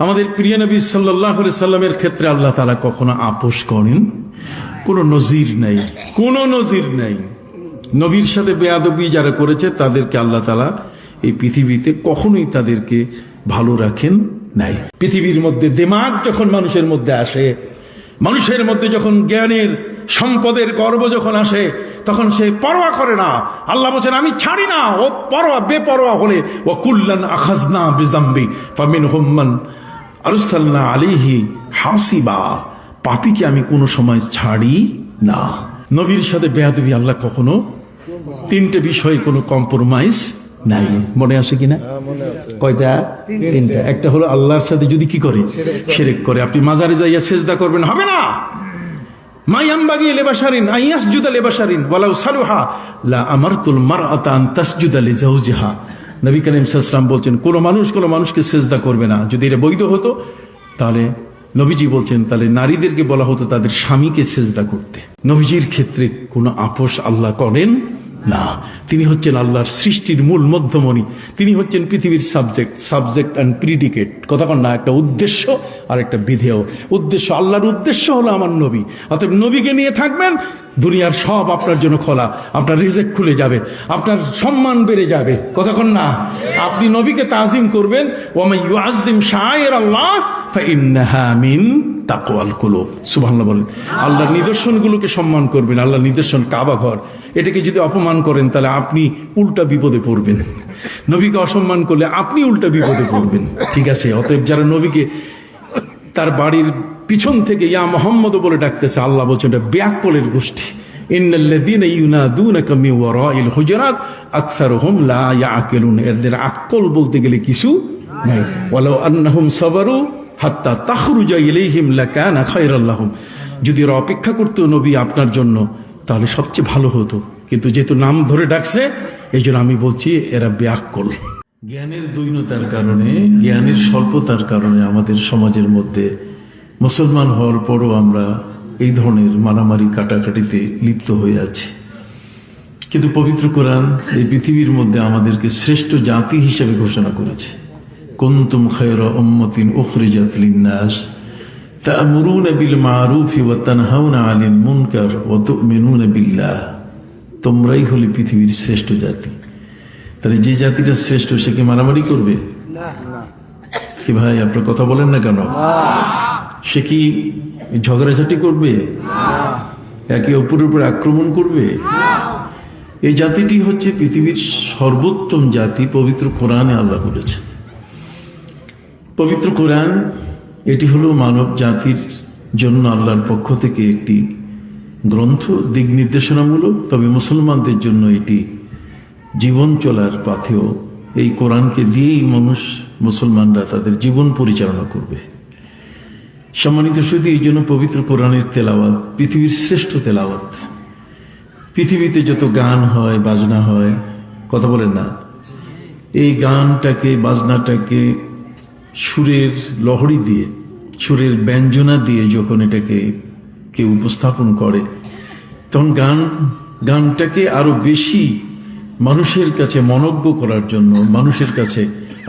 আমাদের প্রিয় নবী সাল্লাল্লাহু আলাইহি সাল্লামের ক্ষেত্রে আল্লাহ তাআলা কখনো আপোষ করেন, কোনো নজির নাই, কোনো নজির নাই। নবীর সাথে বেয়াদবি যারা করেছে তাদেরকে আল্লাহ তাআলা এই পৃথিবীতে কখনোই তাদেরকে ভালো রাখেন নাই। পৃথিবীর মধ্যে দিমাগ যখন মানুষের মধ্যে আসে, মানুষের মধ্যে যখন জ্ঞানের সম্পদের গর্ব যখন আসে, তখন সে পরোয়া করে না। আল্লাহ বলেন আমি ছাড়ি না। ও পরোয়া বেপরোয়া হলে ও কুল্লান আখাজনা বিজাম্বি ফামিনহুম মান আরসালনা আলাইহি হাসিবা, পাপীকে আমি কোনো সময় ছাড়ি না। নবীর সাথে বেয়াদবি আল্লাহ কখনো, তিনটে বিষয়ে কোনো কম্প্রোমাইজ নাই। মনে আসে কিনা? কয়টা? তিনটা। একটা হলো আল্লাহর সাথে যদি কি করে, শিরক করে। আপনি মাজারে যাইয়া সেজদা করবেন, হবে না। মাইয়ামবাগি লিবাশারিন আইয়াসজুদা লিবাশারিন ওয়ালাউ সালুহা লা আমারতুল মারআতা আন তাসজুদা লিজাওজিহা। নবী করিম সাল্লাল্লাহু আলাইহি ওয়াসাল্লাম বলছেন কোন মানুষ কোন মানুষকে সেজদা করবে না। যদি এটা বৈধ হতো তাহলে নবীজি বলছেন তাহলে নারীদেরকে বলা হতো তাদের স্বামীকে সেজদা করতে। নবীজির ক্ষেত্রে কোনো আপোষ আল্লাহ করেন না। তিনি হচ্ছেন আল্লাহর সৃষ্টির মূল মধ্যমণি। তিনি হচ্ছেন পৃথিবীর সাবজেক্ট অ্যান্ড প্রিডিকেট। কথা কন না, একটা উদ্দেশ্য আর একটা বিধেয়। উদ্দেশ্য, আল্লাহর উদ্দেশ্য হলো আমার নবী। অতএব নবীকে নিয়ে থাকবেন, দুনিয়ার সব আপনার জন্য খোলা। আপনার রিজেক খুলে যাবে, আপনার সম্মান বেড়ে যাবে। কথা কন না, আপনি নবীকে তাজিম করবেন। ওয়া ইউআযযিম শাআইর আল্লাহ ফাইন্নাহা মিন তাকওয়াল কুলুব। সুবহানাল্লাহ বলেন। আল্লাহর নিদর্শনগুলোকে সম্মান করবেন। আল্লাহর নিদর্শন কাবা ঘর, এটাকে যদি অপমান করেন তাহলে আপনি উল্টা বিপদে পড়বেন। নবীকে অসম্মান করলে আপনি উল্টা বিপদে পড়বেন। ঠিক আছে? অতএব যারা নবীকে তার বাড়ির পিছন থেকে ইয়া মুহাম্মদ বলে ডাকতেছে, আল্লাহ বলছেন এটা বেয়াক্কলের গোষ্ঠী। ইন্নাল্লাযীনা ইউনাদুনাকা মিন ওয়ারাইল হুজুরাত আকসারুহুম লা ইয়াকিলুন। এদের আকল বলতে গেলে কিছু নাই। ওয়ালাউ আন্নাহুম সাবারু হাত্তা তাখরুজা ইলাইহিম লাকানা খায়রাল লাহুম। যদি এরা অপেক্ষা করতো নবী আপনার জন্য তাহলে সবচেয়ে ভালো হতো, কিন্তু যেহেতু নাম ধরে ডাকছে এই জন্য আমি বলছি এরা বেয়াক্কল। জ্ঞানের দৈন্যতার কারণে, জ্ঞানের স্বল্পতার কারণে আমাদের সমাজের মধ্যে মুসলমান হওয়ার পরও আমরা এই ধরনের মারামারি কাটাকাটিতে লিপ্ত হয়ে আছি। কিন্তু পবিত্র কোরআন এই পৃথিবীর মধ্যে আমাদেরকে শ্রেষ্ঠ জাতি হিসেবে ঘোষণা করেছে। কুনতুম খায়রা উম্মাতিন উখরিজাত লিন-নাস তা'মুরুনা বিল মা'রুফি ওয়া তানহাউনা আনিল মুনকার ওয়া তু'মিনুনা বিল্লাহ। তোমরাই হলে পৃথিবীর শ্রেষ্ঠ জাতি। তাহলে যে জাতিটা শ্রেষ্ঠ সে কি মারামারি করবে? কি ভাই আপনার কথা বলেন না কেন? সে কি ঝগড়াঝাটি করবে? একে অপরের উপর আক্রমণ করবে? এই জাতিটি হচ্ছে পৃথিবীর সর্বোত্তম জাতি। পবিত্র কোরআনে আল্লাহ বলেছেন। পবিত্র কোরআন এটি হলো মানব জাতির জন্য আল্লাহর পক্ষ থেকে একটি গ্রন্থ, দিক নির্দেশনামূলক। তবে মুসলমানদের জন্য এটি জীবন চলার পাথেয়। এই কোরআনকে দিয়েই মুসলমানরা তাদের জীবন পরিচালনা করবে। সম্মানিত শুধু এই জন্য পবিত্র কোরআনের তেলাওয়াত পৃথিবীর শ্রেষ্ঠ তেলাওয়াত। পৃথিবীতে যত গান হয়, বাজনা হয়, কথা বলেন না, এই গানটাকে, বাজনাটাকে সুরের লহরী দিয়ে, সুরের ব্যঞ্জনা দিয়ে যখন এটাকে কেউ উপস্থাপন করে তখন গানটাকে আরো বেশি মানুষের কাছে মনজ্ঞ করার জন্য, মানুষের কাছে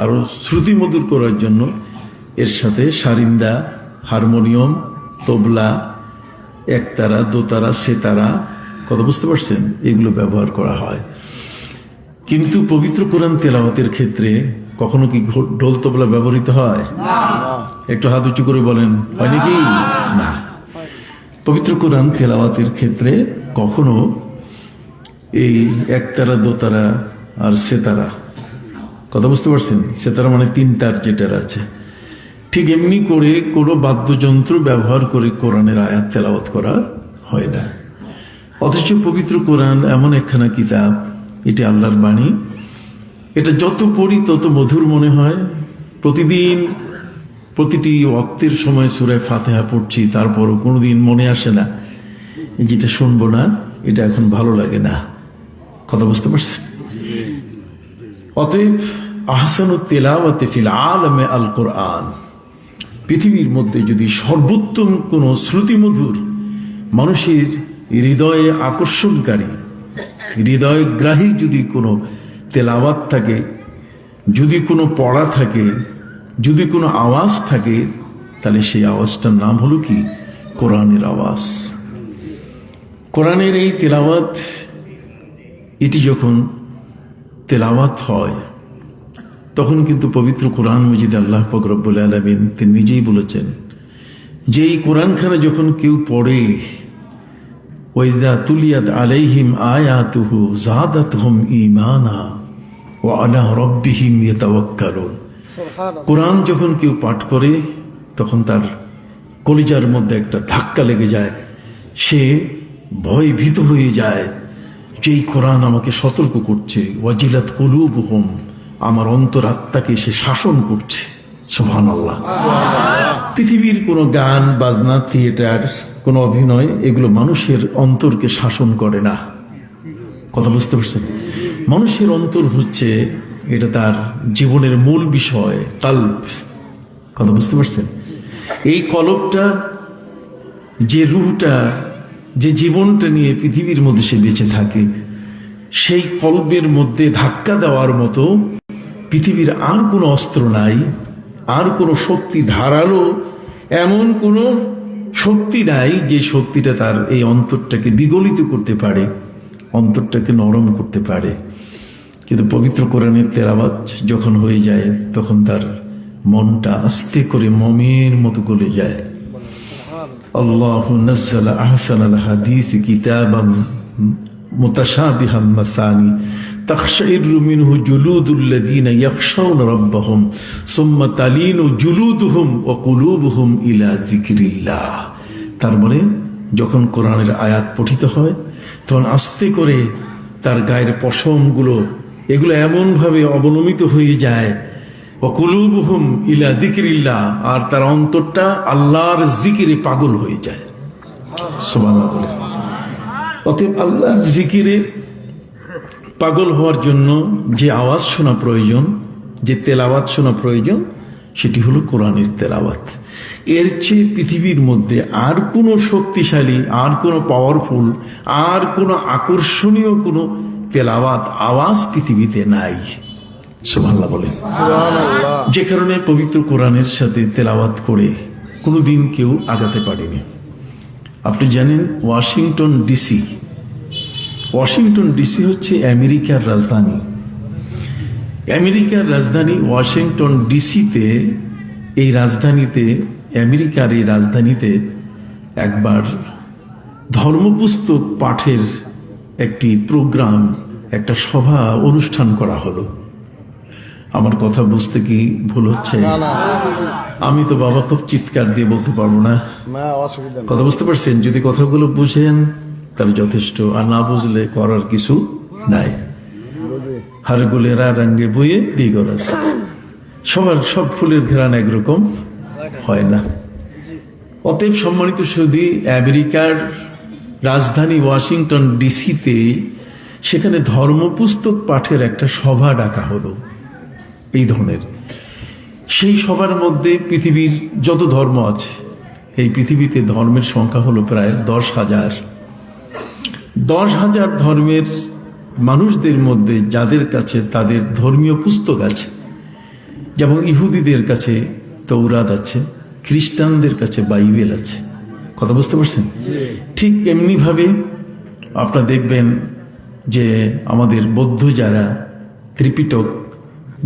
আরো শ্রুতিমধুর করার জন্য এর সাথে সারিন্দা, হারমোনিয়াম, তবলা, একতারা, দোতারা, সেতারা, কথা বুঝতে পারছেন, এগুলো ব্যবহার করা হয়। কিন্তু পবিত্র কোরআন তেলাওয়াতের ক্ষেত্রে কখনো কি ঢোল তবলা ব্যবহৃত হয়? একটু হাত উঁচু করে বলেন, হয় নাকি? না। পবিত্র কোরআন তেলাওয়াতের ক্ষেত্রে কখনো এই একতারা, দোতারা আর সেতারা, কথা বুঝতে পারছেন, সেতারা মানে তিন তার যেটার আছে, ঠিক এমনি করে কোনো বাদ্যযন্ত্র ব্যবহার করে কোরআনের আয়াত তেলাওয়াত করা হয় না। অথচ পবিত্র কোরআন এমন একখানা কিতাব, এটি আল্লাহর বাণী। এটা যত পড়ি তত মধুর মনে হয়। প্রতিদিন প্রতিটি ওয়াক্তের সময় সূরা ফাতিহা পড়ছি, তারপরও কোনোদিন মনে আসে না যেটা শুনবো না, এটা এখন ভালো লাগে না। কথা বুঝতে পারছেন? অতএব আহসানুত তিলাওয়াতি ফিল আলামে আল কোরআন, পৃথিবীর মধ্যে যদি সর্বোত্তম কোনো শ্রুতিমধুর, মানুষের হৃদয়ে আকর্ষণকারী, হৃদয়গ্রাহী যদি কোনো তেলাওয়াত থাকে, যদি কোনো পড়া থাকে, যদি কোনো আওয়াজ থাকে তাহলে সেই আওয়াজটার নাম হলো কি? কোরআনের আওয়াজ। কোরআনের এই তেলাওয়াত, এটি যখন তেলাওয়াত হয় তখন কিন্তু পবিত্র কোরআন মজিদ আল্লাহ পাক রব্বুল আলামিন তিনি নিজেই বলেছেন যে এই কোরআনখানা যখন কেউ পড়ে, ওয়াইজা তুলিয়াত আলাইহিম আয়াতুহু যাদাতহুম ঈমানা ওয়া আলা রাব্বিহিম ইয়াতাওয়াক্কালুন। কোরআন যখন কেউ পাঠ করে তখন তার কলিজার মধ্যে একটা ধাক্কা লেগে যায়, সে ভয়ভীত হয়ে যায় যে এই কোরআন আমাকে সতর্ক করছে। ওয়াজিলাত কুলুবুহুম, আমার অন্তরাত্মাকে সে শাসন করছে। সুবহানাল্লাহ। পৃথিবীর কোনো গান বাজনা, থিয়েটার, কোনো অভিনয়, এগুলো মানুষের অন্তরকে শাসন করে না। কথা বুঝতে পারছেন? মানুষের অন্তর হচ্ছে, এটা তার জীবনের মূল বিষয়, কলব। কথা বুঝতে পারছেন? এই কলবটা, যে রুহটা, যে জীবনটা নিয়ে পৃথিবীর মধ্যে সে বেঁচে থাকে, সেই কলবের মধ্যে ধাক্কা দেওয়ার মতো পৃথিবীর আর কোনো অস্ত্র নাই, আর কোনো শক্তি, ধারালো এমন কোনো শক্তি নাই যে শক্তিটা তার এই অন্তরটাকে বিগলিত করতে পারে, অন্তরটাকে নরম করতে পারে। কিন্তু পবিত্র কোরআনের তেলাওয়াত যখন হয়ে যায় তখন তার মনটা আস্তে করে মমের মতো গলে যায়। আল্লাহু নাযালা আহসানাল হাদিসি কিতাবাম মুতাশাবিহাম মাসানি তাখশাইরু মিনহু জুলুদুল্লাযীনা ইয়াখশাউনা রাব্বাহুম সুম্মা তালিনু জুলুদুহুম ওয়া কুলুবুহুম ইলা যিকরিল্লাহ। তার মানে যখন কোরআনের আয়াত পঠিত হয় তখন আস্তে করে তার গায়ের পশমগুলো, এগুলো এমনভাবে অবনমিত হয়ে যায়, ওয়া কুলুবুহুম ইলা যিকরিল্লাহ, আর তার অন্তরটা আল্লাহর জিকিরে পাগল হয়ে যায়। সুবহানাল্লাহ। অতএব আল্লাহর জিকিরে পাগল হওয়ার জন্য যে আওয়াজ শোনা প্রয়োজন, যে তেলাওয়াত শোনা প্রয়োজন, সেটি হলো কোরআনের তেলাওয়াত। এর চেয়ে পৃথিবীর মধ্যে আর কোনো শক্তিশালী, আর কোনো পাওয়ারফুল, আর কোনো আকর্ষণীয় কোনো তেলাওয়াত আওয়াজ পৃথিবীতে নাই। সুবহানাল্লাহ বলেন। যে কারণে পবিত্র কোরআনের সাথে তেলাওয়াত করে কোনোদিন কেউ আগাতে পারেনি। আপনি জানেন ওয়াশিংটন ডিসি, ওয়াশিংটন ডিসি হচ্ছে আমেরিকার রাজধানী। আমেরিকার রাজধানী ওয়াশিংটন ডিসিতে, এই রাজধানীতে, আমেরিকার এই রাজধানীতে একবার ধর্মপুস্তক পাঠের একটি প্রোগ্রাম, একটা সভা অনুষ্ঠান করা হলো। আমার কথা বুঝতে কি ভুল হচ্ছে? আমি তো বাবা খুব চিৎকার দিয়ে বলতে পারবো না, কথা বুঝতে পারছেন? যদি কথাগুলো বুঝেন তাহলে যথেষ্ট, আর না বুঝলে করার কিছু নাই। হার গুলেরা রঙে বইয়ে দিগল আছে। সবার সব ফুলের ঘেরান একরকম হয় না। অতএব সম্মানিত সুধী, আমেরিকার রাজধানী ওয়াশিংটন ডিসিতে সেখানে ধর্মপুস্তক পাঠের একটা সভা ডাকা হলো এই ধরনের। সেই সভার মধ্যে পৃথিবীর যত ধর্ম আছে, এই পৃথিবীতে ধর্মের সংখ্যা হলো প্রায় 10,000। 10,000 ধর্মের মানুষদের মধ্যে যাদের কাছে তাদের ধর্মীয় পুস্তক আছে, যেমন ইহুদিদের কাছে তৌরাত আছে, খ্রিস্টানদের কাছে বাইবেল আছে। কথা বুঝতে পারছেন? ঠিক এমনিভাবে আপনারা দেখবেন যে আমাদের বৌদ্ধ যারা, ত্রিপিটক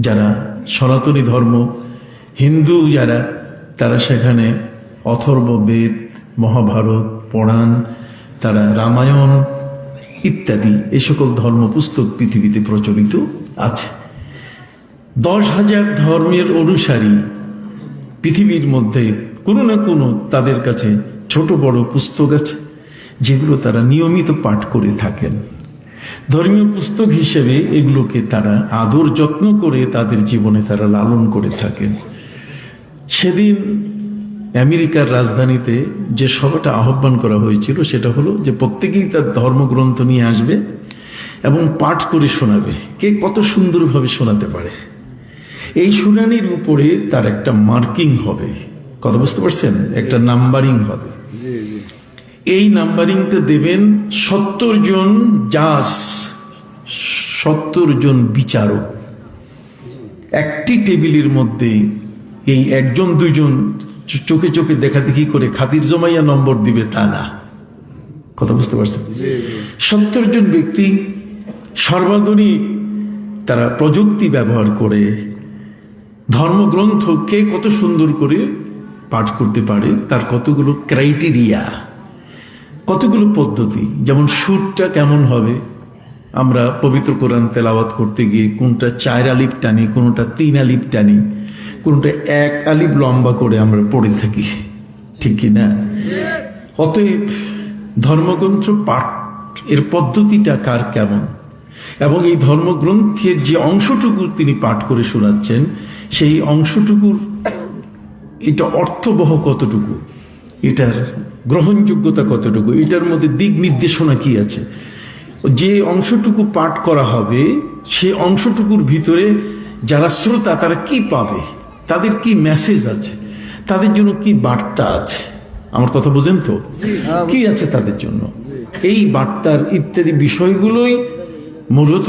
যারা, সনাতনী ধর্ম, হিন্দু যারা, তারা সেখানে অথর্ব বেদ, মহাভারত, পুরাণ, তারা রামায়ণ ইত্যাদি এই সকল ধর্ম পুস্তক পৃথিবীতে প্রচলিত আছে। 10,000 ধর্মের অনুসারী পৃথিবীর মধ্যে কোনো না কোনো তাদের কাছে ছোট বড় পুস্তক আছে যেগুলো তারা নিয়মিত পাঠ করে থাকেন। ধর্মীয় পুস্তক হিসেবে এগুলোকে তারা আদর যত্ন করে তাদের জীবনে তারা লালন করে থাকেন। সেদিন আমেরিকার রাজধানীতে যে সভাটা আহ্বান করা হয়েছিল সেটা হলো যে প্রত্যেকেই তার ধর্মগ্রন্থ নিয়ে আসবে এবং পাঠ করে শোনাবে। কে কত সুন্দরভাবে শোনাতে পারে, এই শুনানির উপরে তার একটা মার্কিং হবে। কথা বুঝতে পারছেন? একটা নাম্বারিং হবে। এই নাম্বারিংটা দেবেন 70 জন জাজ, 70 জন বিচারক। একটি টেবিলের মধ্যে এই একজন দুইজন চোখে চোখে দেখাদেখি করে খাতির জমাইয়া নম্বর দিবে তা না। কথা বুঝতে পারছেন? 70 জন ব্যক্তি সর্বাধুনিক তারা প্রযুক্তি ব্যবহার করে ধর্মগ্রন্থ কে কত সুন্দর করে পাঠ করতে পারে তার কতগুলো ক্রাইটেরিয়া, কতগুলো পদ্ধতি। যেমন সুরটা কেমন হবে, আমরা পবিত্র কোরআন তেলাওয়াত করতে গিয়ে কোনটা 4 আলিফ টানি, কোনটা 3 আলিফ টানি, কোনটা 1 আলিফ লম্বা করে আমরা পড়ে থাকি, ঠিক কি না? অতএব ধর্মগ্রন্থ পাঠ এর পদ্ধতিটা কার কেমন, এবং এই ধর্মগ্রন্থের যে অংশটুকু তিনি পাঠ করে শোনাচ্ছেন সেই অংশটুকুর এটা অর্থবহ কতটুকু, এটার গ্রহণযোগ্যতা কতটুকু, এটার মধ্যে দিক নির্দেশনা কি আছে, যে অংশটুকু পাঠ করা হবে সে অংশটুকুর ভিতরে যারা শ্রোতা তারা কি পাবে, তাদের কি মেসেজ আছে, তাদের জন্য কি বার্তা আছে। আমার কথা বোঝেন তো? কি আছে তাদের জন্য, এই বার্তার ইত্যাদি বিষয়গুলোই মূলত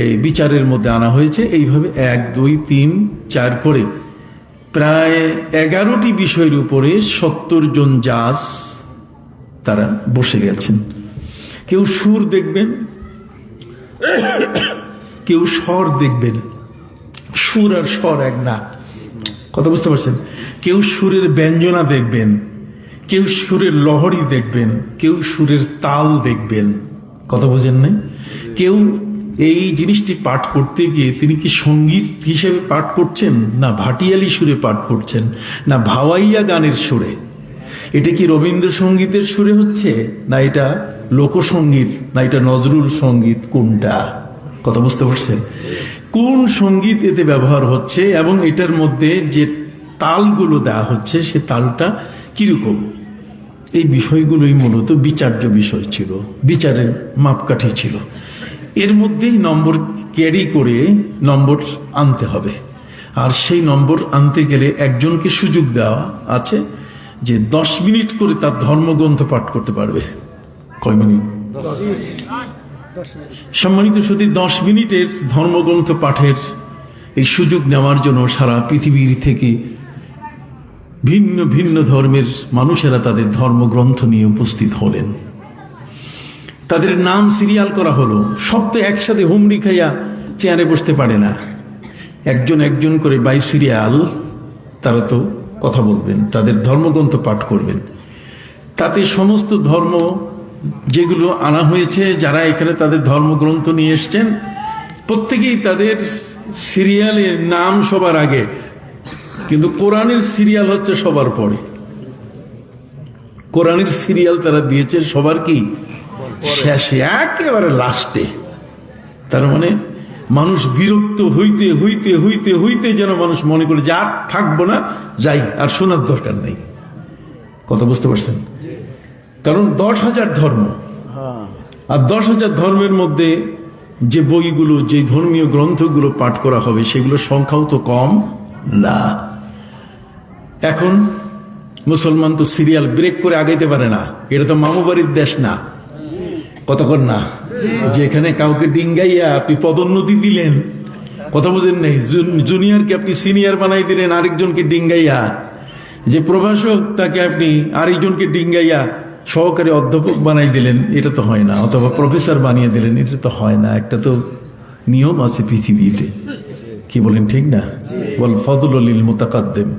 এই বিচারের মধ্যে আনা হয়েছে। এইভাবে 1, 2, 3, 4 করে প্রায় 11টি বিষয়ের উপরে 70 জন জাজ তারা বসে গেছেন। কেউ সুর দেখবেন, কেউ স্বর দেখবেন, সুর আর স্বর এক না, কথা বুঝতে পারছেন? কেউ সুরের ব্যঞ্জনা দেখবেন, কেউ সুরের লহরী দেখবেন, কেউ সুরের তাল দেখবেন, কথা বোঝেন নাই? কেউ এই জিনিসটি পাঠ করতে গিয়ে তিনি কি সঙ্গীত হিসেবে পাঠ করছেন, না ভাটিয়ালি সুরে পাঠ করছেন, না ভাওয়াইয়া গানের সুরে, এটা কি রবীন্দ্রসঙ্গীতের সুরে হচ্ছে, না এটা লোকসঙ্গীত, না এটা নজরুল সঙ্গীত, কোনটা? কথা বুঝতে পারছেন? কোন সঙ্গীত এতে ব্যবহার হচ্ছে এবং এটার মধ্যে যে তালগুলো দেওয়া হচ্ছে সে তালটা কিরকম, এই বিষয়গুলোই মূলত বিচার্য বিষয় ছিল, বিচারের মাপকাঠি ছিল। এর মধ্যেই নম্বর ক্যারি করে নম্বর আনতে হবে। আর সেই নম্বর আনতে গেলে একজনকে সুযোগ দেওয়া আছে যে 10 মিনিট করে তার ধর্মগ্রন্থ পাঠ করতে পারবে। কয় মিনিট? সম্মানিত শুধু 10 মিনিটের ধর্মগ্রন্থ পাঠের এই সুযোগ নেওয়ার জন্য সারা পৃথিবীর থেকে ভিন্ন ভিন্ন ধর্মের মানুষেরা তাদের ধর্মগ্রন্থ নিয়ে উপস্থিত হলেন। তাদের নাম সিরিয়াল করা হলো। সব তো একসাথে হুমড়ি খাইয়া চেয়ারে বসতে পারে না, একজন একজন করে বাই সিরিয়াল তারা তো কথা বলবেন, তাদের ধর্মগ্রন্থ পাঠ করবেন। তাতে সমস্ত ধর্ম যেগুলো আনা হয়েছে, যারা এখানে তাদের ধর্মগ্রন্থ নিয়ে এসছেন, প্রত্যেকেই তাদের সিরিয়ালের নাম সবার আগে, কিন্তু কোরআনের সিরিয়াল হচ্ছে সবার পরে। কোরআনের সিরিয়াল তারা দিয়েছে সবার কি শেষে, একেবারে লাস্টে। তার মানে মানুষ বিরক্ত হইতে হইতে হইতে হইতে যেন মানুষ মনে করে যে আর থাকবো না, যাই, আর শোনার দরকার নেই। কথা বুঝতে পারছেন? কারণ 10,000 ধর্ম, আর 10,000 ধর্মের মধ্যে যে বইগুলো, যে ধর্মীয় গ্রন্থগুলো পাঠ করা হবে সেগুলোর সংখ্যাও তো কম না। এখন মুসলমান তো সিরিয়াল ব্রেক করে আগাইতে পারে না, এটা তো মামুবাড়ির দেশ না, কতক্ষণ না, যে এখানে কাউকে ডিঙ্গাইয়া আপনি পদোন্নতি দিলেন, কথা বুঝেন নাই, জুনিয়রকে আপনি সিনিয়র বানাই দিলেন আরেকজনকে ডিঙ্গাইয়া, যে প্রভাষক তাকে আপনি আরেকজনকে ডিঙ্গাইয়া সহকারী অধ্যাপক বানাই দিলেন, এটা তো হয় না, অথবা প্রফেসর বানিয়ে দিলেন, এটা তো হয় না। একটা তো নিয়ম আছে পৃথিবীতে, কি বলেন ঠিক না? বল ফদল লিল মুতাকাদ্দিম,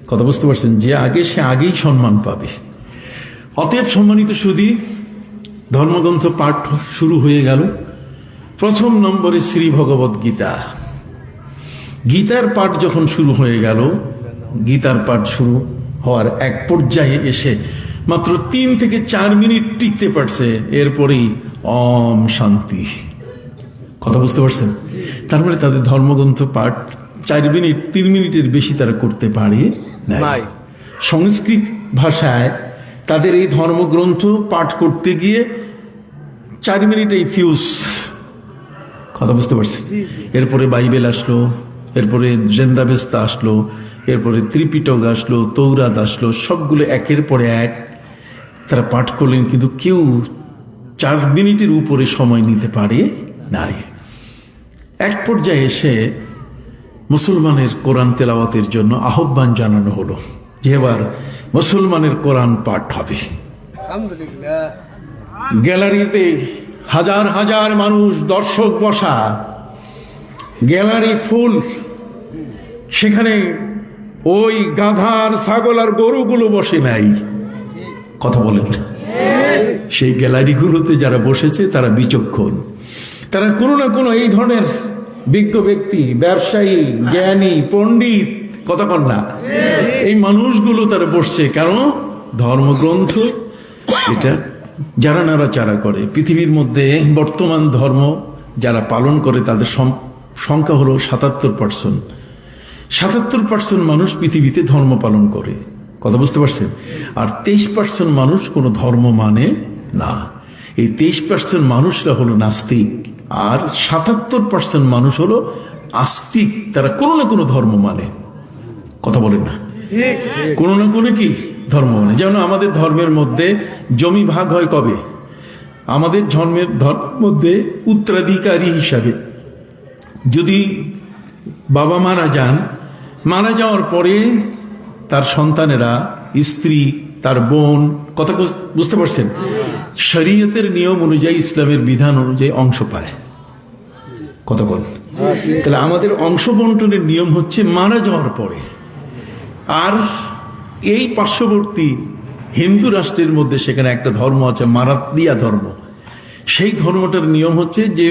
কথা বুঝতে পারছেন? যে আগে সে আগেই সম্মান পাবে। অতএব সম্মানিত সুধী, ধর্মগ্রন্থ পাঠ শুরু হয়ে গেল। প্রথম নম্বরে শ্রী ভগবত গীতা। গীতার পাঠ যখন শুরু হয়ে গেল, গীতার পাঠ শুরু হওয়ার এক পর্যায়ে এসে মাত্র 3 থেকে 4 মিনিট টিকতে পারছে, এরপরেই ওম শান্তি। কথা বুঝতে পারছেন? তারপরে তাদের ধর্মগ্রন্থ পাঠ 4 মিনিট 3 মিনিটের বেশি তারা করতে পারে না। সংস্কৃত ভাষায় তাদের এই ধর্মগ্রন্থ পাঠ করতে গিয়ে 4 মিনিটেই ফিউজ। কথা বুঝতে পারছেন? এরপরে বাইবেল আসলো, এরপরে জেন্দাবেস্তা আসলো, এরপরে ত্রিপিটক আসলো, তৌরাত আসলো, সবগুলো একের পরে এক তারা পাঠ করলেন, কিন্তু কেউ 4 মিনিটের উপরে সময় নিতে পারে নাই। এক পর্যায়ে এসে মুসলমানের কোরআন তেলাওয়াতের জন্য আহ্বান জানানো হলো যে এবার মুসলমানের কোরআন পাঠ হবে। আলহামদুলিল্লাহ। গ্যালারিতে হাজার হাজার মানুষ দর্শক বসা, গ্যালারি ফুল। সেখানে ওই গাধার ছাগল আর গরুগুলো বসে নাই, কথা বলেন। সেই গ্যালারিগুলোতে যারা বসেছে তারা বিচক্ষণ, তারা কোনো না কোনো এই ধরনের বিজ্ঞ ব্যক্তি, ব্যবসায়ী, জ্ঞানী, পণ্ডিত, কথা বল না, এই মানুষগুলো তারা বসছে। কারণ ধর্মগ্রন্থ এটা যারা নাড়াচাড়া করে, পৃথিবীর মধ্যে বর্তমান ধর্ম যারা পালন করে তাদের সংখ্যা হলো ৭৭%। ৭৭% মানুষ পৃথিবীতে ধর্ম পালন করে, কথা বুঝতে পারছেন? আর 23% মানুষ কোনো ধর্ম মানে না। এই 23% মানুষরা হলো নাস্তিক, আর 77% মানুষ হলো আস্তিক। তারা কোনো না কোনো ধর্ম মানে, কথা বলেন না, কোনো না কোনো কি ধর্ম মানে। যেমন আমাদের ধর্মের মধ্যে জমি ভাগ হয় কবে? আমাদের ধর্মের মধ্যে উত্তরাধিকারী হিসাবে যদি বাবা মারা যান, মারা যাওয়ার পরে তার সন্তানেরা, স্ত্রী, তার বোন, কথা বুঝতে পারছেন, শরীয়তের নিয়ম অনুযায়ী, ইসলামের বিধান অনুযায়ী অংশ পায়, কথা বল। তাহলে আমাদের অংশ বন্টনের নিয়ম হচ্ছে মারা যাওয়ার পরে। আর এই পার্শ্ববর্তী হিন্দু রাষ্ট্রের মধ্যে সেখানে একটা ধর্ম আছে, মারাত্তিয়া ধর্ম। সেই ধর্মটার নিয়ম হচ্ছে যে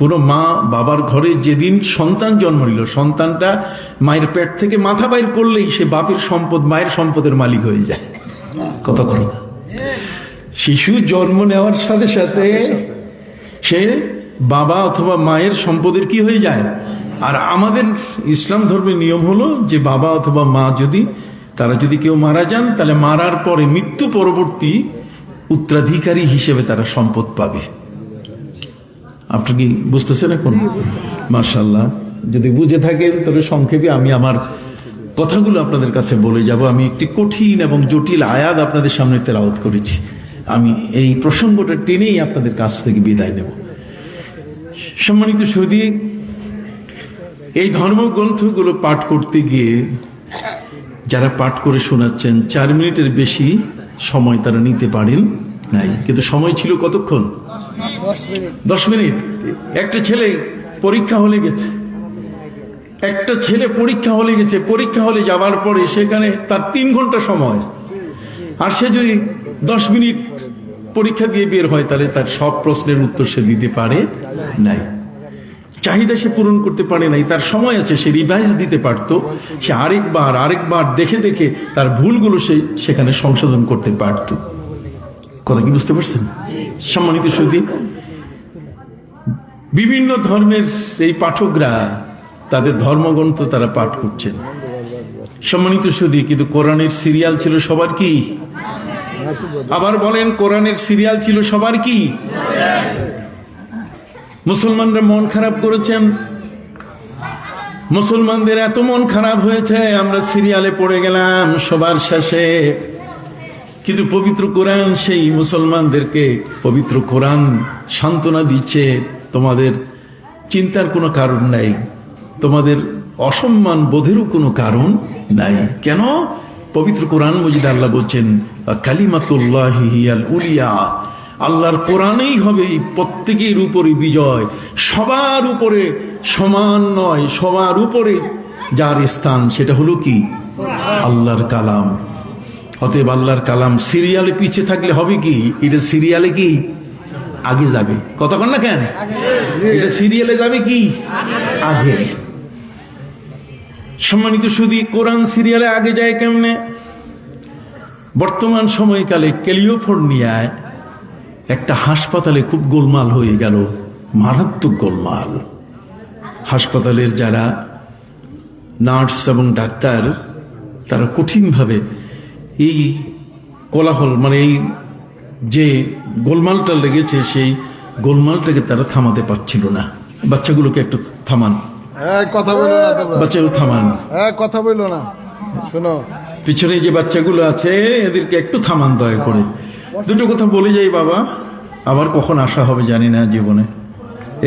কোনো মা বাবার ঘরে যেদিন সন্তান জন্ম নিল, সন্তানটা মায়ের পেট থেকে মাথা বাইর করলেই সে বাপের সম্পদ, মায়ের সম্পদের মালিক হয়ে যায়, কথা বল। শিশু জন্ম নেওয়ার সাথে সাথে সে বাবা অথবা মায়ের সম্পদের কি হয়ে যায়। আর আমাদের ইসলাম ধর্মের নিয়ম হলো যে বাবা অথবা মা তারা যদি কেউ মারা যান, তাহলে মারার পরে মৃত্যু পরবর্তী উত্তরাধিকারী হিসেবে তারা সম্পদ পাবে। আপনি কি বুঝতেছেন এখন? মাশাআল্লাহ, যদি বুঝে থাকেন তবে সংক্ষেপে আমি আমার কথাগুলো আপনাদের কাছে বলে যাব। আমি একটি কঠিন এবং জটিল আয়াত আপনাদের সামনে তেলাওয়াত করেছি। আমি এই প্রসঙ্গটা টেনেই আপনাদের কাছ থেকে বিদায় নেব। সম্মানিত সুধী, এই ধর্মগ্রন্থগুলো পাঠ করতে গিয়ে যারা পাঠ করে শোনাচ্ছেন 4 মিনিটের বেশি সময় তারা নিতে পারেন নাই, কিন্তু সময় ছিল কতক্ষণ? 10 মিনিট। একটা ছেলে পরীক্ষা হলে গেছে, পরীক্ষা হলে যাওয়ার পরে সেখানে তার 3 ঘন্টা সময়, আর সে যদি 10 মিনিট পরীক্ষা দিয়ে বের হয় তাহলে তার সব প্রশ্নের উত্তর সে দিতে পারে নাই, চাহিদা সে পূরণ করতে পারে নাই। তার সময় আছে, সে রিভাইজ দিতে পারতো, সে আরেকবার দেখে দেখে তার ভুলগুলো সে সেখানে সংশোধন করতে পারত। কথা কি বুঝতে পারছেন? সম্মানিত সুধী, বিভিন্ন ধর্মের এই পাঠকরা তাদের ধর্মগ্রন্থ তারা পাঠ করছেন। সম্মানিত সুধী, কিন্তু কোরআনের সিরিয়াল ছিল সবার কি? আবার বলেন, কোরআনের সিরিয়াল ছিল সবার কি? মুসলমানরা মন খারাপ করেছেন, মুসলমানদের এত মন খারাপ হয়েছে, আমরা সিরিয়ালে পড়ে গেলাম সবার শেষে। কিন্তু পবিত্র কোরআন সেই মুসলমানদেরকে, পবিত্র কোরআন সান্ত্বনা দিচ্ছে, তোমাদের চিন্তার কোনো কারণ নাই, তোমাদের অসম্মান বোধেরও কোনো কারণ নাই। কেন? পবিত্র কোরআন মজিদ আল্লাহ বলছেন, কালিমাতুল্লাহি হিয়াল উলিয়া, আল্লাহর কোরআনেই হবে প্রত্যেকের উপরে বিজয়। সবার উপরে সমান নয়, সবার উপরে যার স্থান সেটা হলো কি? আল্লাহর কালাম। অতএব আল্লাহর কালাম সিরিয়ালে পিছিয়ে থাকলে হবে কি? এটা সিরিয়ালে কি আগে যাবে, কথা বল না কেন? এটা সিরিয়ালে যাবে কি আগে। সম্মানিত সুধী, কোরআন সিরিয়ালে আগে যায় কেমনে? বর্তমান সময়কালে ক্যালিফোর্নিয়ায় একটা হাসপাতালে খুব গোলমাল হয়ে গেল, মারাত্মক গোলমাল। হাসপাতালের যারা নার্স এবং ডাক্তার তারা কঠিনভাবে এই কোলাহল, মানে এই যে গোলমালটা লেগেছে, সেই গোলমালটাকে তারা থামাতে পারছিল না। বাচ্চাগুলোকে একটু থামান, কথা বলো না, বাচ্চাগুলো থামান, কথা বলো না, শোনো। পিছনে যে বাচ্চাগুলো আছে এদেরকে একটু থামান দয়া করে। দুটো কথা বলে যাই বাবা, আবার কখন আসা হবে জানি না জীবনে।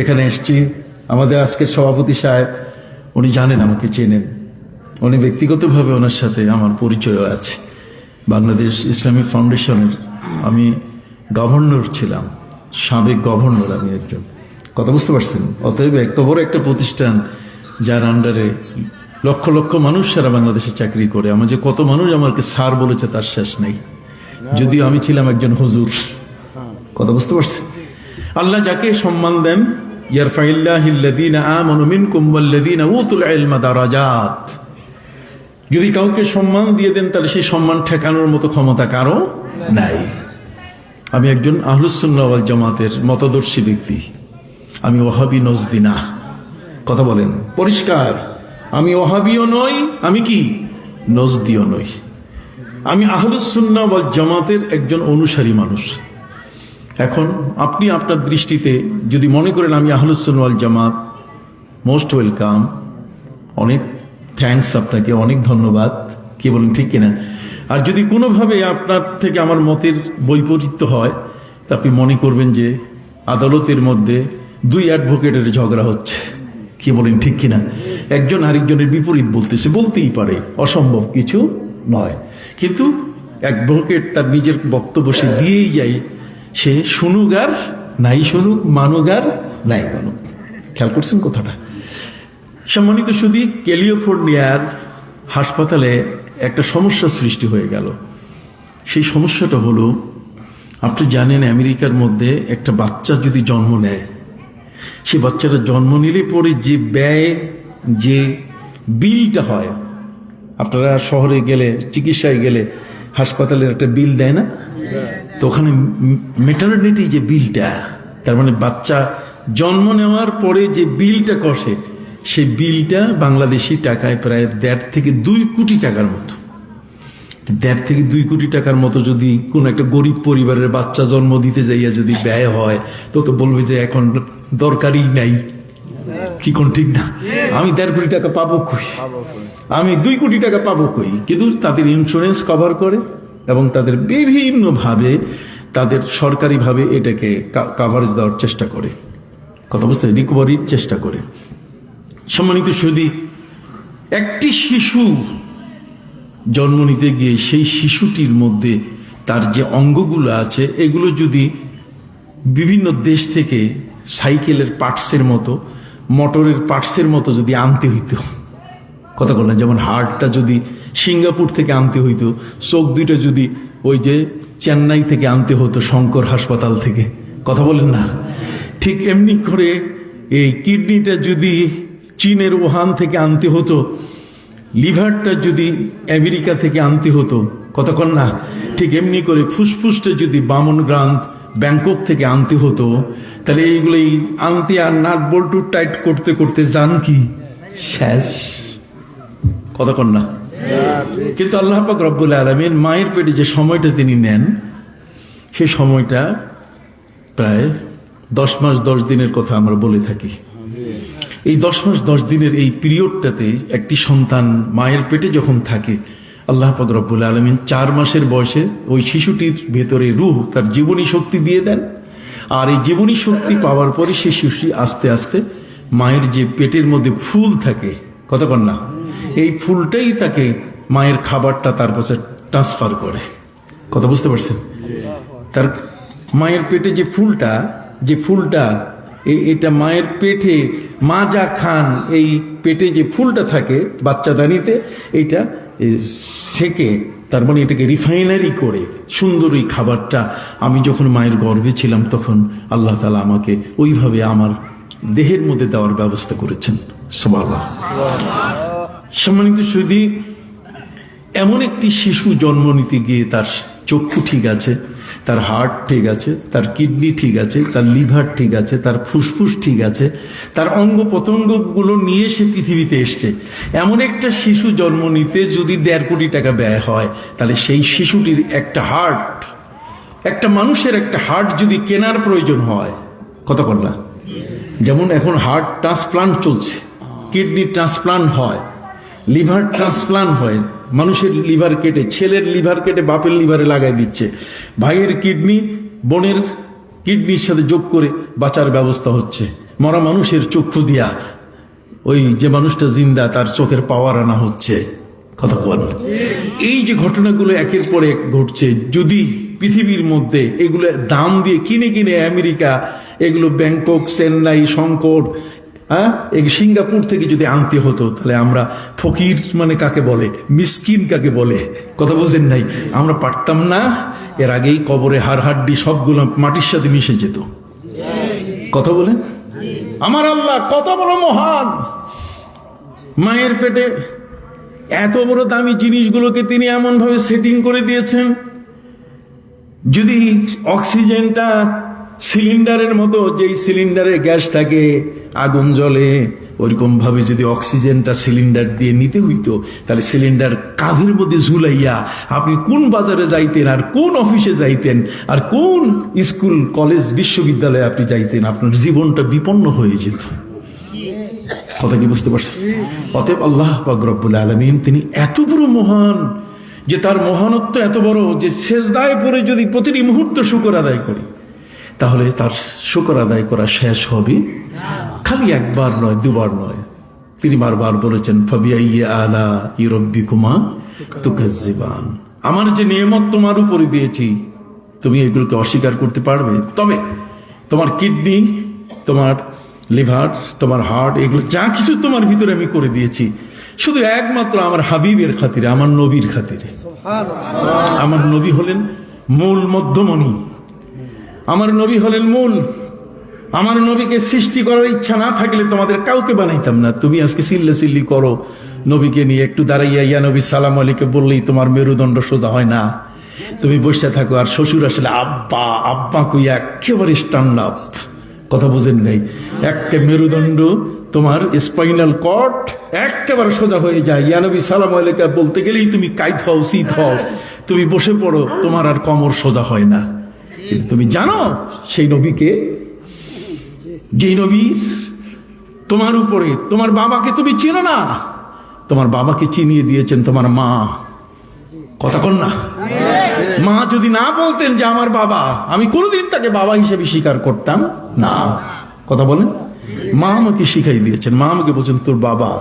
এখানে এসছি, আমাদের আজকের সভাপতি সাহেব উনি জানেন, আমাকে চেনেন, উনি ব্যক্তিগতভাবে ওনার সাথে আমার পরিচয় আছে। বাংলাদেশ ইসলামিক ফাউন্ডেশনের আমি গভর্নর ছিলাম, সাবেক গভর্নর আমি একজন। কথা বুঝতে পারছেন? অতএব এত বড় একটা প্রতিষ্ঠান যার আন্ডারে লক্ষ লক্ষ মানুষ সারা বাংলাদেশে চাকরি করে, আমার যে কত মানুষ আমাকে স্যার বলেছে তার শেষ নেই, যদিও আমি ছিলাম একজন হুজুর। কথা বুঝতে পারছেন? আল্লাহ যাকে সম্মান দেন, ইয়ারফাইল্লাহিল্লাযীনা আমানু মিনকুম ওয়াল্লাযীনা উতুল ইলমা দারাজাত, যদি কাউকে সম্মান দিয়ে দেন তাহলে সেই সম্মান ঠেকানোর মতো ক্ষমতা কারো নাই। আমি একজন আহলুস সুন্নাহ ওয়াল জামাতের মতদর্শী ব্যক্তি, আমি ওয়াহাবি নজদি না। কথা বলেন পরিষ্কার, আমি ওয়াহাবিও নই, আমি কি নজদিও নই। আমি আহলুস সুন্নাহ ওয়াল জামাতের একজন অনুসারী মানুষ। এখন আপনি আপনার দৃষ্টিতে যদি মনে করেন আমি আহলুস সুন্নাহ ওয়াল জামাত, মোস্ট ওয়েলকাম, অনেক থ্যাঙ্কস আপনাকে, অনেক ধন্যবাদ। কি বলেন, ঠিক কিনা? আর যদি কোনোভাবে আপনার থেকে আমার মতের বৈপরীত্য হয় তা আপনি মনে করবেন যে আদালতের মধ্যে দুই অ্যাডভোকেটের ঝগড়া হচ্ছে। কি বলেন, ঠিক কিনা? একজন আরেকজনের বিপরীত বলতেছে, বলতেই পারে, অসম্ভব কিছু নয়। কিন্তু অ্যাডভোকেট তার নিজের বক্তব্য সে দিয়েই যায়, সে শুনুক আর নাই শুনুক, মানুক আর নাই মানুক। খেয়াল করছেন কথাটা? সম্মানিত শুধু ক্যালিফোর্নিয়ার হাসপাতালে একটা সমস্যা সৃষ্টি হয়ে গেল। সেই সমস্যাটা হলো, আপনি জানেন আমেরিকার মধ্যে একটা বাচ্চা যদি জন্ম নেয়, সে বাচ্চাটা জন্ম নিলে পরে যে ব্যয়, যে বিলটা হয়, আপনারা শহরে গেলে, চিকিৎসায় গেলে হাসপাতালের একটা বিল দেয় না? তো ওখানে ম্যাটারনিটি যে বিলটা, তার মানে বাচ্চা জন্ম নেওয়ার পরে যে বিলটা কষে, সেই বিলটা বাংলাদেশি টাকায় প্রায় 1.5 থেকে 2 কোটি টাকার মতো। 1.5 থেকে 2 কোটি টাকার মতো যদি কোন একটা গরিব পরিবারের বাচ্চা জন্ম দিতে যাইয়া যদি ব্যয় হয়, তো বলবে যে এখন দরকারই নাই। কি কোন ঠিক না? আমি 1.5 কোটি টাকা পাবো কই, আমি 2 কোটি টাকা পাবো কই? কিন্তু তাদের ইন্স্যুরেন্স কভার করে এবং তাদের বিভিন্নভাবে তাদের সরকারিভাবে এটাকে কাভারেজ দেওয়ার চেষ্টা করে। কথা বুঝতে, রিকভারির চেষ্টা করে। সম্মানিত সুধী, একটি শিশু জন্ম নিতে গিয়ে সেই শিশুটির মধ্যে তার যে অঙ্গগুলো আছে, এগুলো যদি বিভিন্ন দেশ থেকে সাইকেলের পার্টসের মতো, মোটরের পার্টসের মতো যদি আনতে হইতো, কথা বললেন, যেমন হার্টটা যদি সিঙ্গাপুর থেকে আনতে হইতো, চোখ দুইটা যদি ওই যে চেন্নাই থেকে আনতে হতো, শঙ্কর হাসপাতাল থেকে, কথা বলেন না? ঠিক এমনি করে এই কিডনিটা যদি চীনের ওহান থেকে আনতে হতো, লিভারটা যদি আমেরিকা থেকে আনতে হতো, কতক্ষণ না? ঠিক এমনি করে ফুসফুসটা যদি বামনগ্রাম ব্যাংকক থেকে আনতে হতো, তাহলে এইগুলোই আনতে আর নাট বল্টু টাইট করতে করতে যান কি শেষ। কতক্ষণ না? কিন্তু আল্লাহ পাক রব্বুল আলামিন মায়ের পেটে যে সময়টা তিনি নেন, সেই সময়টা প্রায় 10 মাস 10 দিনের কথা আমরা বলে থাকি। এই 10 মাস 10 দিনের এই পিরিয়ডটাতে একটি সন্তান মায়ের পেটে যখন থাকে, আল্লাহ পাক রব্বুল আলামিন 4 মাসের বয়সে ওই শিশুটির ভেতরে রূহ, তার জীবনী শক্তি দিয়ে দেন। আর এই জীবনী শক্তি পাওয়ার পরে সেই শিশুটি আস্তে আস্তে মায়ের যে পেটের মধ্যে ফুল থাকে, কতক্ষণ না, এই ফুলটাই তাকে মায়ের খাবারটা তার কাছে ট্রান্সফার করে। কথা বুঝতে পারছেন? তার মায়ের পেটে যে ফুলটা এটা মায়ের পেটে মা যা খান, এই পেটে যে ফুলটা থাকে বাচ্চাদানিতে, এইটা সেকে, তার মানে এটাকে রিফাইনারি করে সুন্দর এই খাবারটা আমি যখন মায়ের গর্ভে ছিলাম তখন আল্লাহ তাআলা আমাকে ওইভাবে আমার দেহের মধ্যে দেওয়ার ব্যবস্থা করেছেন। সুবহানাল্লাহ। সম্মানিত সুধী, এমন একটি শিশু জন্ম নিতে গিয়ে তার চক্ষু ঠিক আছে, তার হার্ট ঠিক আছে, তার কিডনি ঠিক আছে, তার লিভার ঠিক আছে, তার ফুসফুস ঠিক আছে, তার অঙ্গ প্রত্যঙ্গগুলো নিয়ে সে পৃথিবীতে এসছে। এমন একটা শিশু জন্ম নিতে যদি 1.5 কোটি টাকা ব্যয় হয়, তাহলে সেই শিশুটির একটা হার্ট, একটা মানুষের একটা হার্ট যদি কেনার প্রয়োজন হয়, কত করলা? যেমন এখন হার্ট ট্রান্সপ্লান্ট চলছে, কিডনি ট্রান্সপ্লান্ট হয়, লিভার ট্রান্সপ্লান্ট হয়, মানুষের লিভার কেটে, ছেলের লিভার কেটে বাপের লিভারে লাগাই দিচ্ছে, ভাইয়ের কিডনি বোনের কিডনির সাথে যোগ করে বাঁচার ব্যবস্থা হচ্ছে, মরা মানুষের চক্ষু দিয়া ওই যে মানুষটা জিন্দা তার চোখের পাওয়ার আনা হচ্ছে, কথা বল। এই যে ঘটনাগুলো একের পর এক ঘটছে, যদি পৃথিবীর মধ্যে এগুলো দাম দিয়ে কিনে কিনে আমেরিকা, এগুলো ব্যাংকক, চেন্নাই, শঙ্কর, এই সিঙ্গাপুর থেকে যদি আনতে হতো, তাহলে আমরা ফকির মানে কাকে বলে, মিসকিন কাকে বলে, কথা বোঝেন নাই, আমরা পারতাম না। এর আগেই কবরে হাড় হাড্ডি সবগুলো মাটির সাথে মিশে যেত, কথা বলেন। আমার আল্লাহ কত বড় মহান, মায়ের পেটে এত বড় দামি জিনিসগুলোকে তিনি এমন ভাবে সেটিং করে দিয়েছেন, যদি অক্সিজেনটা সিলিন্ডারের মতো, যেই সিলিন্ডারে গ্যাস থাকে আগুন জ্বলে, ওইরকম ভাবে যদি অক্সিজেনটা সিলিন্ডার দিয়ে নিতে হইতো, তাহলে সিলিন্ডার কাঁধের মধ্যে ঝুলাইয়া আপনি কোন বাজারে যাইতেন, আর কোন অফিসে যাইতেন, আর কোন স্কুল কলেজ বিশ্ববিদ্যালয়ে আপনি যাইতেন, আপনার জীবনটা বিপন্ন হয়ে যেত। কথা কি বুঝতে পারছেন? অতএব আল্লাহ পাক রব্বুল আলামিন তিনি এত বড় মহান, যে তার মহানত্ব এত বড় যে সেজদায় পড়ে যদি প্রতিটি মুহূর্ত শুকর আদায় করি, তাহলে তার শুকর আদায় করা শেষ হবে। খালি একবার নয়, দুবার নয়, তিনি বারবার বলেছেন ফাবিআইয়ি আলাই রাব্বিকুমা তুকাজ্জিবান, আমার যে নিয়ামত তোমার উপরে দিয়েছি তুমি এগুলোকে অস্বীকার করতে পারবে? তবে তোমার কিডনি, তোমার লিভার, তোমার হার্ট, এগুলো যা কিছু তোমার ভিতরে আমি করে দিয়েছি, শুধু একমাত্র আমার হাবিবের খাতিরে, আমার নবীর খাতিরে। আমার নবী হলেন মূল মধ্যমণি, আমার নবী হলেন মূল। আমার নবীকে সৃষ্টি করার ইচ্ছা না থাকলে তোমাদের কাউকে বানাইতাম না। তুমি আজকে চিল্লি করো নবীকে নিয়ে, একটু দাঁড়াইয়া ইয়া নবী সালাম আলাইকে বললেই তোমার মেরুদণ্ড সোজা হয় না। তুমি বসে থাকো, আর শ্বশুর আসলে আব্বা আব্বা কইয়া একেবারে স্ট্যান্ড আপ, কথা বুঝেন নাই, একে মেরুদণ্ড তোমার স্পাইনাল কর্ড একেবারে সোজা হয়ে যায়। ইয়া নবী সালাম আলাইকা বলতে গেলেই তুমি কাইত হও, শীত হও, তুমি বসে পড়ো, তোমার আর কোমর সোজা হয় না। তুমি জানো সেই নবীকে, যেই নবী তোমার উপরে, তোমার বাবাকে তুমি চিনো না, তোমার বাবাকে চিনিয়ে দিয়েছেন তোমার মা, কথা কন না। মা যদি না বলতেন যে আমার বাবা, আমি কোনোদিন তাকে বাবা হিসেবে স্বীকার করতাম না, কথা বলেন। মা আমাকে শিখাই দিয়েছেন, মা আমাকে বলছেন তোর বাবা।